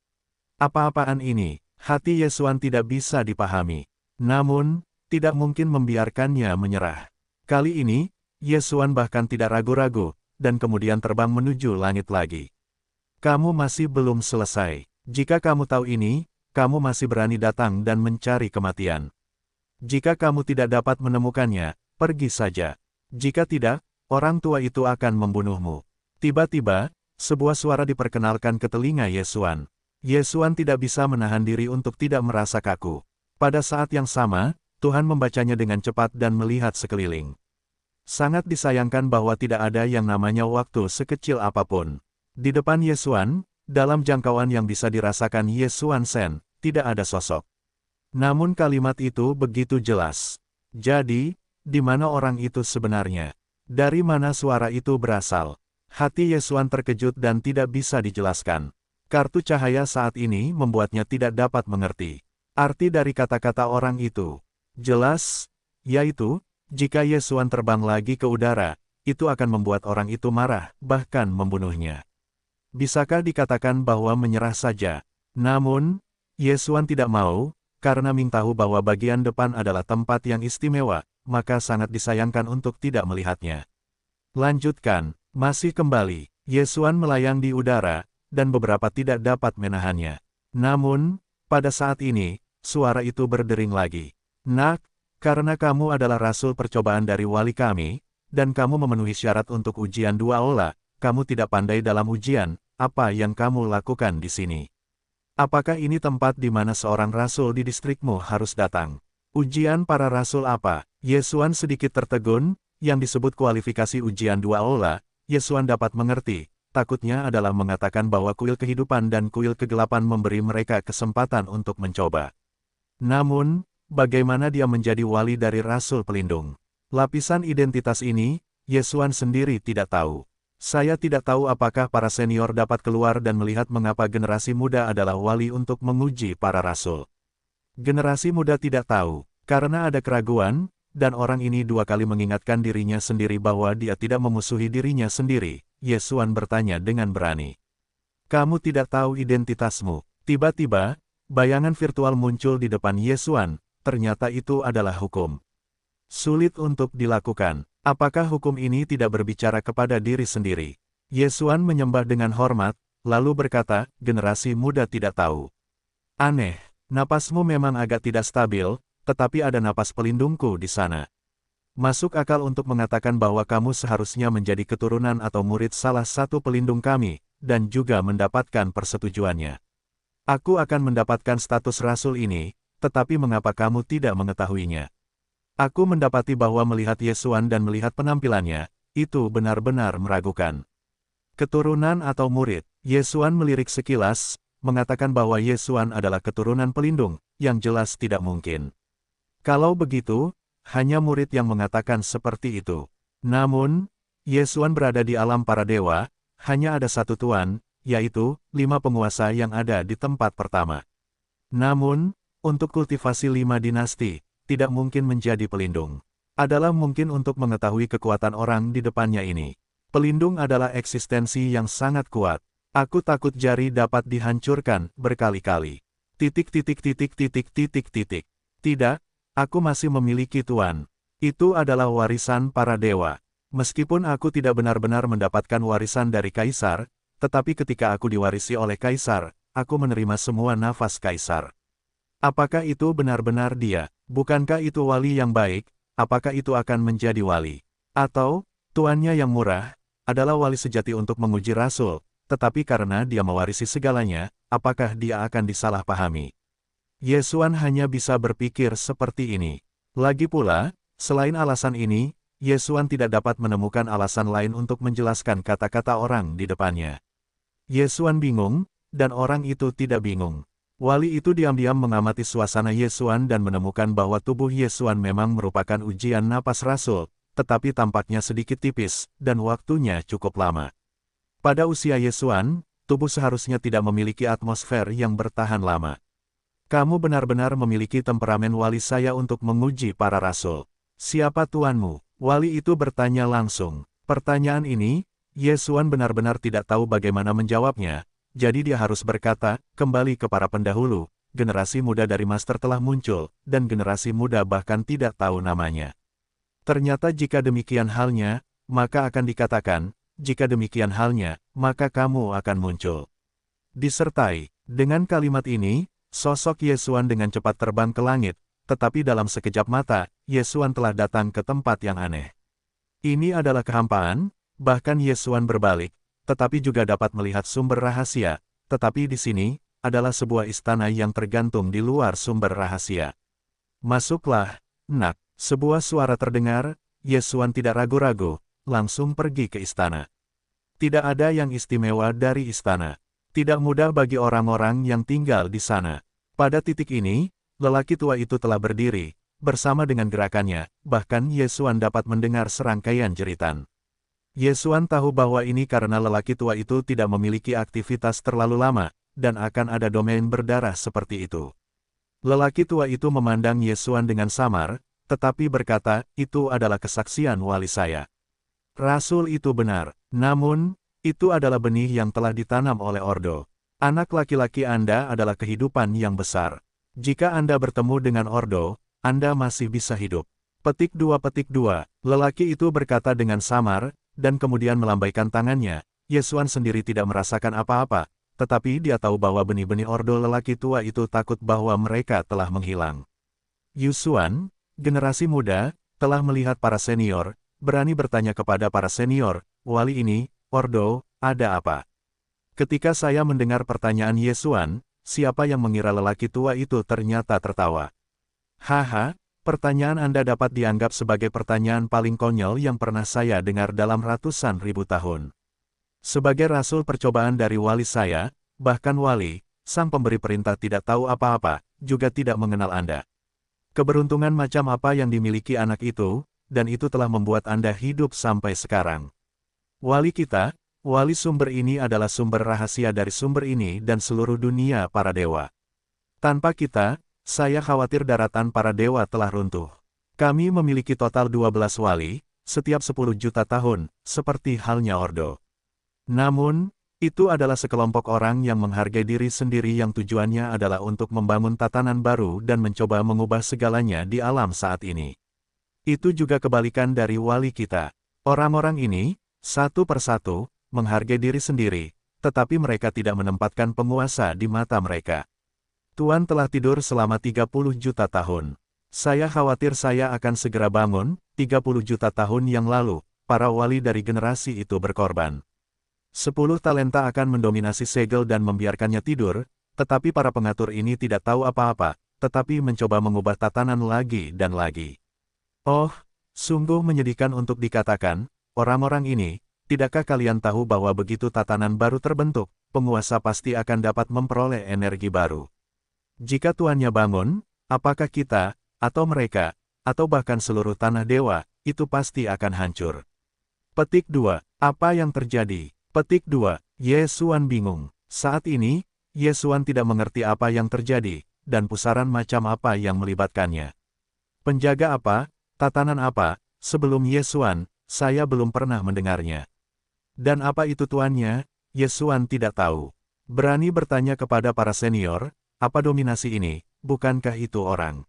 Apa-apaan ini? Hati Yesuan tidak bisa dipahami. Namun, tidak mungkin membiarkannya menyerah. Kali ini, Yesuan bahkan tidak ragu-ragu, dan kemudian terbang menuju langit lagi. Kamu masih belum selesai. Jika kamu tahu ini, kamu masih berani datang dan mencari kematian. Jika kamu tidak dapat menemukannya, pergi saja. Jika tidak, orang tua itu akan membunuhmu. Tiba-tiba, sebuah suara diperkenalkan ke telinga Yesuan. Yesuan tidak bisa menahan diri untuk tidak merasa kaku. Pada saat yang sama, Tuhan membacanya dengan cepat dan melihat sekeliling. Sangat disayangkan bahwa tidak ada yang namanya waktu sekecil apapun. Di depan Yesuan, dalam jangkauan yang bisa dirasakan Yesuan Sen, tidak ada sosok. Namun kalimat itu begitu jelas. Jadi, di mana orang itu sebenarnya? Dari mana suara itu berasal? Hati Yesuan terkejut dan tidak bisa dijelaskan. Kartu cahaya saat ini membuatnya tidak dapat mengerti arti dari kata-kata orang itu. Jelas, yaitu, jika Yesuan terbang lagi ke udara, itu akan membuat orang itu marah, bahkan membunuhnya. Bisakah dikatakan bahwa menyerah saja? Namun, Yesuan tidak mau, karena Ming tahu bahwa bagian depan adalah tempat yang istimewa, maka sangat disayangkan untuk tidak melihatnya. Lanjutkan, masih kembali, Yesuan melayang di udara, dan beberapa tidak dapat menahannya. Namun, pada saat ini, suara itu berdering lagi. Nak, karena kamu adalah rasul percobaan dari wali kami, dan kamu memenuhi syarat untuk ujian dua aula, kamu tidak pandai dalam ujian, apa yang kamu lakukan di sini? Apakah ini tempat di mana seorang rasul di distrikmu harus datang? Ujian para rasul apa? Yesuan sedikit tertegun, yang disebut kualifikasi ujian dua aula, Yesuan dapat mengerti. Takutnya adalah mengatakan bahwa kuil kehidupan dan kuil kegelapan memberi mereka kesempatan untuk mencoba. Namun, bagaimana dia menjadi wali dari rasul pelindung? Lapisan identitas ini, Yesuan sendiri tidak tahu. Saya tidak tahu apakah para senior dapat keluar dan melihat mengapa generasi muda adalah wali untuk menguji para rasul. Generasi muda tidak tahu, karena ada keraguan, dan orang ini dua kali mengingatkan dirinya sendiri bahwa dia tidak memusuhi dirinya sendiri. Yesuan bertanya dengan berani. Kamu tidak tahu identitasmu. Tiba-tiba, bayangan virtual muncul di depan Yesuan, ternyata itu adalah hukum. Sulit untuk dilakukan. Apakah hukum ini tidak berbicara kepada diri sendiri? Yesuan menyembah dengan hormat, lalu berkata, generasi muda tidak tahu. Aneh, napasmu memang agak tidak stabil, tetapi ada napas pelindungku di sana. Masuk akal untuk mengatakan bahwa kamu seharusnya menjadi keturunan atau murid salah satu pelindung kami, dan juga mendapatkan persetujuannya. Aku akan mendapatkan status rasul ini, tetapi mengapa kamu tidak mengetahuinya? Aku mendapati bahwa melihat Yesuan dan melihat penampilannya, itu benar-benar meragukan. Keturunan atau murid, Yesuan melirik sekilas, mengatakan bahwa Yesuan adalah keturunan pelindung, yang jelas tidak mungkin. Kalau begitu, hanya murid yang mengatakan seperti itu. Namun, Yesuan berada di alam para dewa, hanya ada satu tuan, yaitu 5 penguasa yang ada di tempat pertama. Namun, untuk kultivasi 5 dinasti, tidak mungkin menjadi pelindung. Adalah mungkin untuk mengetahui kekuatan orang di depannya ini. Pelindung adalah eksistensi yang sangat kuat. Aku takut jari dapat dihancurkan berkali-kali. Tidak, aku masih memiliki tuan. Itu adalah warisan para dewa. Meskipun aku tidak benar-benar mendapatkan warisan dari kaisar, tetapi ketika aku diwarisi oleh kaisar, aku menerima semua nafas kaisar. Apakah itu benar-benar dia? Bukankah itu wali yang baik? Apakah itu akan menjadi wali? Atau, tuannya yang murah, adalah wali sejati untuk menguji rasul, tetapi karena dia mewarisi segalanya, apakah dia akan disalahpahami? Yesuan hanya bisa berpikir seperti ini. Lagi pula, selain alasan ini, Yesuan tidak dapat menemukan alasan lain untuk menjelaskan kata-kata orang di depannya. Yesuan bingung, dan orang itu tidak bingung. Wali itu diam-diam mengamati suasana Yesuan dan menemukan bahwa tubuh Yesuan memang merupakan ujian napas rasul, tetapi tampaknya sedikit tipis, dan waktunya cukup lama. Pada usia Yesuan, tubuh seharusnya tidak memiliki atmosfer yang bertahan lama. Kamu benar-benar memiliki temperamen wali saya untuk menguji para rasul. Siapa tuanmu? Wali itu bertanya langsung. Pertanyaan ini, Yesuan benar-benar tidak tahu bagaimana menjawabnya. Jadi dia harus berkata, kembali ke para pendahulu, generasi muda dari master telah muncul, dan generasi muda bahkan tidak tahu namanya. Ternyata jika demikian halnya, maka akan dikatakan, jika demikian halnya, maka kamu akan muncul. Disertai, dengan kalimat ini, sosok Yesuan dengan cepat terbang ke langit, tetapi dalam sekejap mata, Yesuan telah datang ke tempat yang aneh. Ini adalah kehampaan, bahkan Yesuan berbalik, tetapi juga dapat melihat sumber rahasia, tetapi di sini, adalah sebuah istana yang tergantung di luar sumber rahasia. Masuklah, nak. Sebuah suara terdengar, Yesuan tidak ragu-ragu, langsung pergi ke istana. Tidak ada yang istimewa dari istana. Tidak mudah bagi orang-orang yang tinggal di sana. Pada titik ini, lelaki tua itu telah berdiri, bersama dengan gerakannya, bahkan Yesuan dapat mendengar serangkaian jeritan. Yesuan tahu bahwa ini karena lelaki tua itu tidak memiliki aktivitas terlalu lama, dan akan ada domain berdarah seperti itu. Lelaki tua itu memandang Yesuan dengan samar, tetapi berkata, itu adalah kesaksian wali saya. Rasul itu benar, namun, itu adalah benih yang telah ditanam oleh Ordo. Anak laki-laki Anda adalah kehidupan yang besar. Jika Anda bertemu dengan Ordo, Anda masih bisa hidup. Petik 2. Lelaki itu berkata dengan samar, dan kemudian melambaikan tangannya. Yesuan sendiri tidak merasakan apa-apa, tetapi dia tahu bahwa benih-benih Ordo lelaki tua itu takut bahwa mereka telah menghilang. Yesuan, generasi muda, telah melihat para senior, berani bertanya kepada para senior, wali ini, Ordo, ada apa? Ketika saya mendengar pertanyaan Yesuan, siapa yang mengira lelaki tua itu ternyata tertawa. Haha. Pertanyaan Anda dapat dianggap sebagai pertanyaan paling konyol yang pernah saya dengar dalam ratusan ribu tahun. Sebagai rasul percobaan dari wali saya, bahkan wali, sang pemberi perintah tidak tahu apa-apa, juga tidak mengenal Anda. Keberuntungan macam apa yang dimiliki anak itu, dan itu telah membuat Anda hidup sampai sekarang. Wali kita, wali sumber ini adalah sumber rahasia dari sumber ini dan seluruh dunia para dewa. Tanpa kita, saya khawatir daratan para dewa telah runtuh. Kami memiliki total 12 wali, setiap 10 juta tahun, seperti halnya Ordo. Namun, itu adalah sekelompok orang yang menghargai diri sendiri yang tujuannya adalah untuk membangun tatanan baru dan mencoba mengubah segalanya di alam saat ini. Itu juga kebalikan dari wali kita. Orang-orang ini, satu persatu, menghargai diri sendiri, tetapi mereka tidak menempatkan penguasa di mata mereka. Tuan telah tidur selama 30 juta tahun. Saya khawatir saya akan segera bangun, 30 juta tahun yang lalu, para wali dari generasi itu berkorban. 10 talenta akan mendominasi segel dan membiarkannya tidur, tetapi para pengatur ini tidak tahu apa-apa, tetapi mencoba mengubah tatanan lagi dan lagi. Oh, sungguh menyedihkan untuk dikatakan, orang-orang ini, tidakkah kalian tahu bahwa begitu tatanan baru terbentuk, penguasa pasti akan dapat memperoleh energi baru. Jika tuannya bangun, apakah kita, atau mereka, atau bahkan seluruh tanah dewa, itu pasti akan hancur. Petik 2. Apa yang terjadi? Petik 2. Yesuan bingung. Saat ini, Yesuan tidak mengerti apa yang terjadi, dan pusaran macam apa yang melibatkannya. Penjaga apa, tatanan apa, sebelum Yesuan, saya belum pernah mendengarnya. Dan apa itu tuannya, Yesuan tidak tahu. Berani bertanya kepada para senior, apa dominasi ini, bukankah itu orang?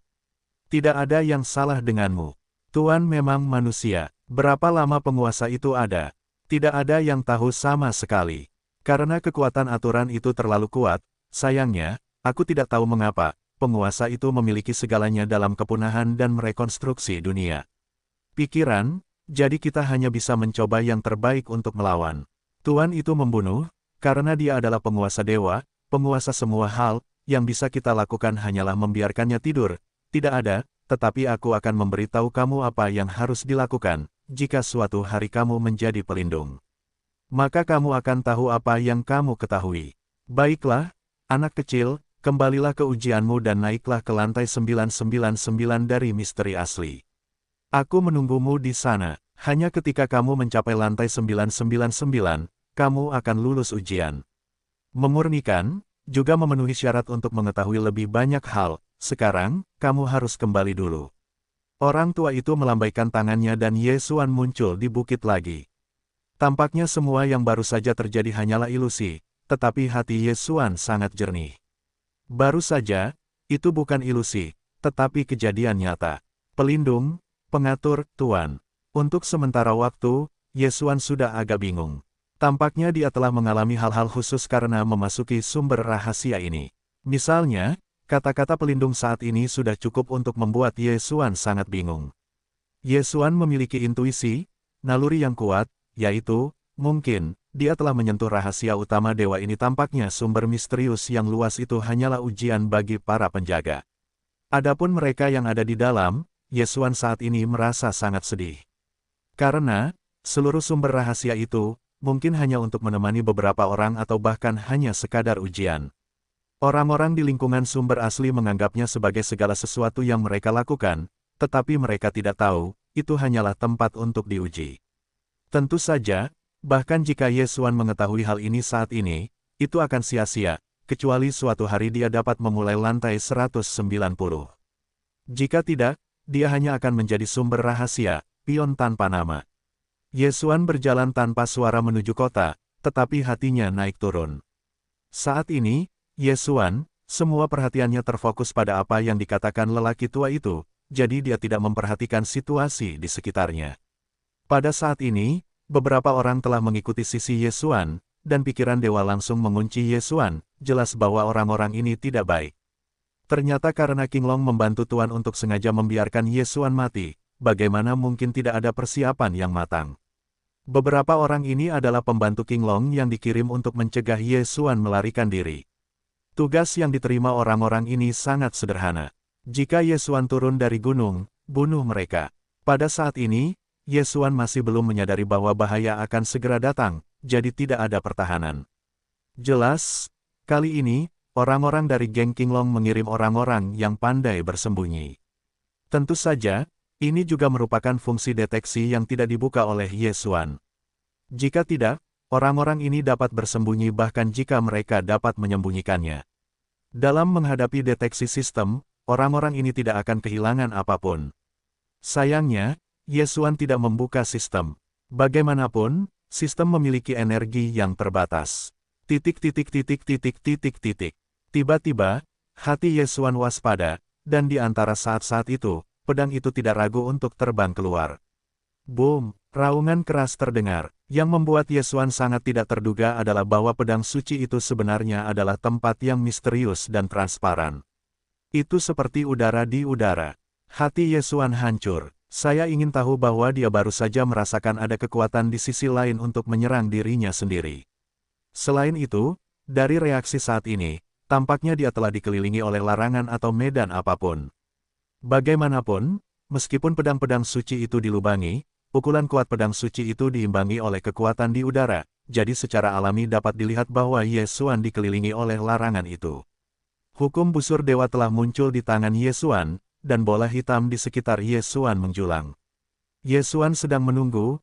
Tidak ada yang salah denganmu. Tuan memang manusia. Berapa lama penguasa itu ada? Tidak ada yang tahu sama sekali. Karena kekuatan aturan itu terlalu kuat, sayangnya, aku tidak tahu mengapa, penguasa itu memiliki segalanya dalam kepunahan dan merekonstruksi dunia. Pikiran, jadi kita hanya bisa mencoba yang terbaik untuk melawan. Tuan itu membunuh, karena dia adalah penguasa dewa, penguasa semua hal, yang bisa kita lakukan hanyalah membiarkannya tidur. Tidak ada, tetapi aku akan memberitahu kamu apa yang harus dilakukan, jika suatu hari kamu menjadi pelindung. Maka kamu akan tahu apa yang kamu ketahui. Baiklah, anak kecil, kembalilah ke ujianmu dan naiklah ke lantai 999 dari misteri asli. Aku menunggumu di sana. Hanya ketika kamu mencapai lantai 999, kamu akan lulus ujian. Memurnikan, juga memenuhi syarat untuk mengetahui lebih banyak hal. Sekarang, kamu harus kembali dulu. Orang tua itu melambaikan tangannya dan Ye Xuan muncul di bukit lagi. Tampaknya semua yang baru saja terjadi hanyalah ilusi, tetapi hati Ye Xuan sangat jernih. Baru saja, itu bukan ilusi, tetapi kejadian nyata. Pelindung, pengatur, tuan. Untuk sementara waktu, Ye Xuan sudah agak bingung. Tampaknya dia telah mengalami hal-hal khusus karena memasuki sumber rahasia ini. Misalnya, kata-kata pelindung saat ini sudah cukup untuk membuat Ye Xuan sangat bingung. Ye Xuan memiliki intuisi, naluri yang kuat, yaitu, mungkin, dia telah menyentuh rahasia utama dewa ini. Tampaknya sumber misterius yang luas itu hanyalah ujian bagi para penjaga. Adapun mereka yang ada di dalam, Ye Xuan saat ini merasa sangat sedih. Karena, seluruh sumber rahasia itu, mungkin hanya untuk menemani beberapa orang atau bahkan hanya sekadar ujian. Orang-orang di lingkungan sumber asli menganggapnya sebagai segala sesuatu yang mereka lakukan, tetapi mereka tidak tahu, itu hanyalah tempat untuk diuji. Tentu saja, bahkan jika Ye Xuan mengetahui hal ini saat ini, itu akan sia-sia, kecuali suatu hari dia dapat memulai lantai 190. Jika tidak, dia hanya akan menjadi sumber rahasia, pion tanpa nama. Ye Xuan berjalan tanpa suara menuju kota, tetapi hatinya naik turun. Saat ini, Ye Xuan, semua perhatiannya terfokus pada apa yang dikatakan lelaki tua itu, jadi dia tidak memperhatikan situasi di sekitarnya. Pada saat ini, beberapa orang telah mengikuti sisi Ye Xuan, dan pikiran dewa langsung mengunci Ye Xuan, jelas bahwa orang-orang ini tidak baik. Ternyata karena King Long membantu Tuan untuk sengaja membiarkan Ye Xuan mati, bagaimana mungkin tidak ada persiapan yang matang. Beberapa orang ini adalah pembantu King Long yang dikirim untuk mencegah Ye Xuan melarikan diri. Tugas yang diterima orang-orang ini sangat sederhana. Jika Ye Xuan turun dari gunung, bunuh mereka. Pada saat ini, Ye Xuan masih belum menyadari bahwa bahaya akan segera datang, jadi tidak ada pertahanan. Jelas, kali ini, orang-orang dari geng King Long mengirim orang-orang yang pandai bersembunyi. Tentu saja, ini juga merupakan fungsi deteksi yang tidak dibuka oleh Ye Xuan. Jika tidak, orang-orang ini dapat bersembunyi bahkan jika mereka dapat menyembunyikannya. Dalam menghadapi deteksi sistem, orang-orang ini tidak akan kehilangan apapun. Sayangnya, Ye Xuan tidak membuka sistem. Bagaimanapun, sistem memiliki energi yang terbatas. Tiba-tiba, hati Ye Xuan waspada, dan di antara saat-saat itu, pedang itu tidak ragu untuk terbang keluar. Boom! Raungan keras terdengar. Yang membuat Ye Xuan sangat tidak terduga adalah bahwa pedang suci itu sebenarnya adalah tempat yang misterius dan transparan. Itu seperti udara di udara. Hati Ye Xuan hancur. Saya ingin tahu bahwa dia baru saja merasakan ada kekuatan di sisi lain untuk menyerang dirinya sendiri. Selain itu, dari reaksi saat ini, tampaknya dia telah dikelilingi oleh larangan atau medan apapun. Bagaimanapun, meskipun pedang-pedang suci itu dilubangi, pukulan kuat pedang suci itu diimbangi oleh kekuatan di udara, jadi secara alami dapat dilihat bahwa Ye Xuan dikelilingi oleh larangan itu. Hukum busur dewa telah muncul di tangan Ye Xuan, dan bola hitam di sekitar Ye Xuan menjulang. Ye Xuan sedang menunggu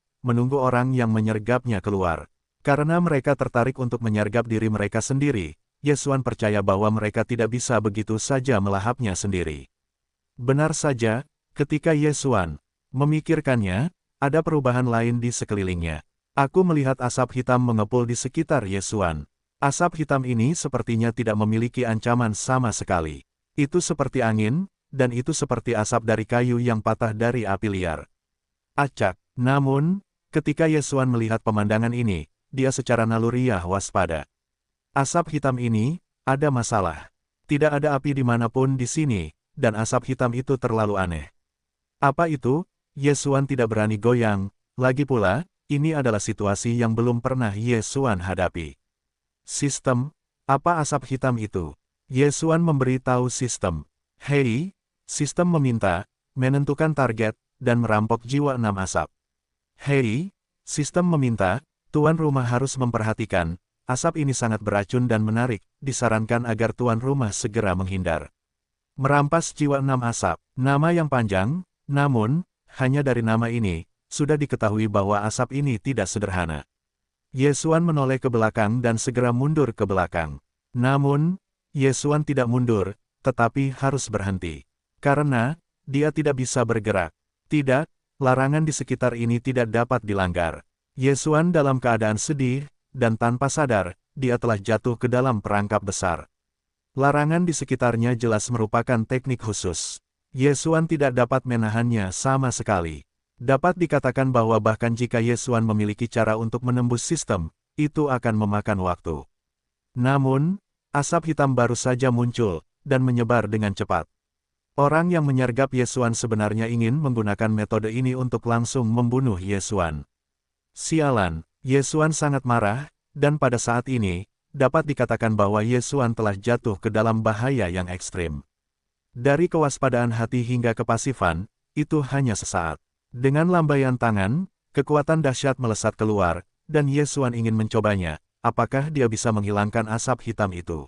orang yang menyergapnya keluar. Karena mereka tertarik untuk menyergap diri mereka sendiri, Ye Xuan percaya bahwa mereka tidak bisa begitu saja melahapnya sendiri. Benar saja, ketika Ye Xuan memikirkannya, ada perubahan lain di sekelilingnya. Aku melihat asap hitam mengepul di sekitar Ye Xuan. Asap hitam ini sepertinya tidak memiliki ancaman sama sekali. Itu seperti angin, dan itu seperti asap dari kayu yang patah dari api liar. Acak. Namun, ketika Ye Xuan melihat pemandangan ini, dia secara naluriah waspada. Asap hitam ini, ada masalah. Tidak ada api dimanapun di sini, dan asap hitam itu terlalu aneh. Apa itu? Ye Xuan tidak berani goyang, lagi pula, ini adalah situasi yang belum pernah Ye Xuan hadapi. Sistem, apa asap hitam itu? Ye Xuan memberi tahu sistem. Hei, sistem meminta, menentukan target, dan merampok jiwa 6 asap. Hei, sistem meminta, tuan rumah harus memperhatikan, asap ini sangat beracun dan menarik, disarankan agar tuan rumah segera menghindar. Merampas jiwa 6 asap, nama yang panjang, namun, hanya dari nama ini, sudah diketahui bahwa asap ini tidak sederhana. Ye Xuan menoleh ke belakang dan segera mundur ke belakang. Namun, Ye Xuan tidak mundur, tetapi harus berhenti. Karena, dia tidak bisa bergerak. Tidak, larangan di sekitar ini tidak dapat dilanggar. Ye Xuan dalam keadaan sedih, dan tanpa sadar, dia telah jatuh ke dalam perangkap besar. Larangan di sekitarnya jelas merupakan teknik khusus. Ye Xuan tidak dapat menahannya sama sekali. Dapat dikatakan bahwa bahkan jika Ye Xuan memiliki cara untuk menembus sistem, itu akan memakan waktu. Namun, asap hitam baru saja muncul, dan menyebar dengan cepat. Orang yang menyergap Ye Xuan sebenarnya ingin menggunakan metode ini untuk langsung membunuh Ye Xuan. Sialan, Ye Xuan sangat marah, dan pada saat ini, dapat dikatakan bahwa Ye Xuan telah jatuh ke dalam bahaya yang ekstrim. Dari kewaspadaan hati hingga kepasifan, itu hanya sesaat. Dengan lambaian tangan, kekuatan dahsyat melesat keluar, dan Ye Xuan ingin mencobanya, apakah dia bisa menghilangkan asap hitam itu.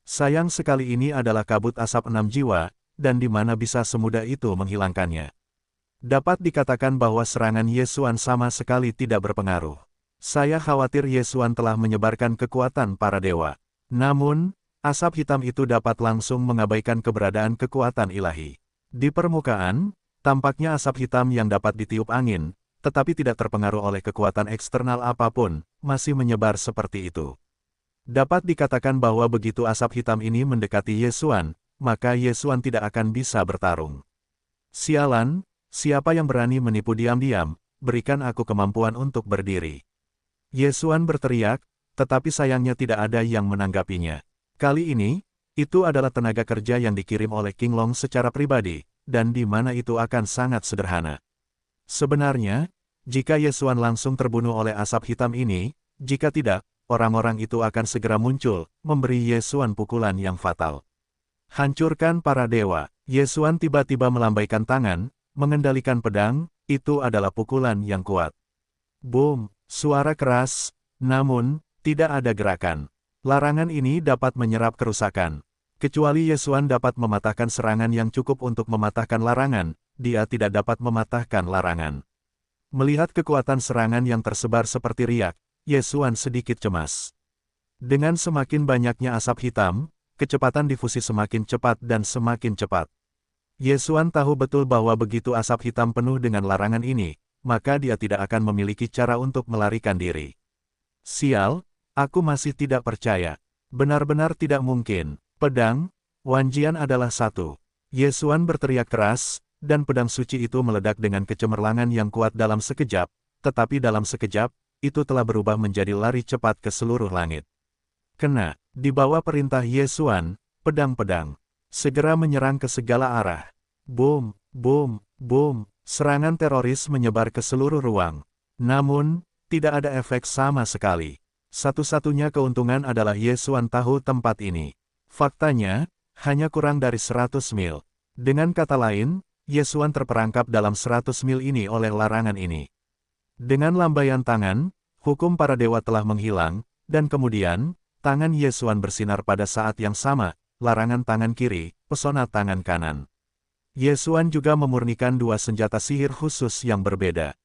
Sayang sekali ini adalah kabut asap 6 jiwa, dan di mana bisa semudah itu menghilangkannya. Dapat dikatakan bahwa serangan Ye Xuan sama sekali tidak berpengaruh. Saya khawatir Ye Xuan telah menyebarkan kekuatan para dewa. Namun, asap hitam itu dapat langsung mengabaikan keberadaan kekuatan ilahi. Di permukaan, tampaknya asap hitam yang dapat ditiup angin, tetapi tidak terpengaruh oleh kekuatan eksternal apapun, masih menyebar seperti itu. Dapat dikatakan bahwa begitu asap hitam ini mendekati Ye Xuan, maka Ye Xuan tidak akan bisa bertarung. Sialan, siapa yang berani menipu diam-diam, berikan aku kemampuan untuk berdiri. Ye Xuan berteriak, tetapi sayangnya tidak ada yang menanggapinya. Kali ini, itu adalah tenaga kerja yang dikirim oleh King Long secara pribadi, dan di mana itu akan sangat sederhana. Sebenarnya, jika Ye Xuan langsung terbunuh oleh asap hitam ini, jika tidak, orang-orang itu akan segera muncul, memberi Ye Xuan pukulan yang fatal. Hancurkan para dewa. Ye Xuan tiba-tiba melambaikan tangan, mengendalikan pedang, itu adalah pukulan yang kuat. Boom! Suara keras, namun, tidak ada gerakan. Larangan ini dapat menyerap kerusakan. Kecuali Ye Xuan dapat mematahkan serangan yang cukup untuk mematahkan larangan, dia tidak dapat mematahkan larangan. Melihat kekuatan serangan yang tersebar seperti riak, Ye Xuan sedikit cemas. Dengan semakin banyaknya asap hitam, kecepatan difusi semakin cepat dan semakin cepat. Ye Xuan tahu betul bahwa begitu asap hitam penuh dengan larangan ini, maka dia tidak akan memiliki cara untuk melarikan diri. Sial, aku masih tidak percaya. Benar-benar tidak mungkin. Pedang, Wan Jian adalah satu. Ye Xuan berteriak keras, dan pedang suci itu meledak dengan kecemerlangan yang kuat dalam sekejap, tetapi dalam sekejap, itu telah berubah menjadi lari cepat ke seluruh langit. Kena, di bawah perintah Ye Xuan, pedang-pedang segera menyerang ke segala arah. Boom, boom, boom. Serangan teroris menyebar ke seluruh ruang. Namun, tidak ada efek sama sekali. Satu-satunya keuntungan adalah Ye Xuan tahu tempat ini. Faktanya, hanya kurang dari 100 mil. Dengan kata lain, Ye Xuan terperangkap dalam 100 mil ini oleh larangan ini. Dengan lambaian tangan, hukum para dewa telah menghilang, dan kemudian, tangan Ye Xuan bersinar pada saat yang sama, larangan tangan kiri, pesona tangan kanan. Ye Xuan juga memurnikan dua senjata sihir khusus yang berbeda.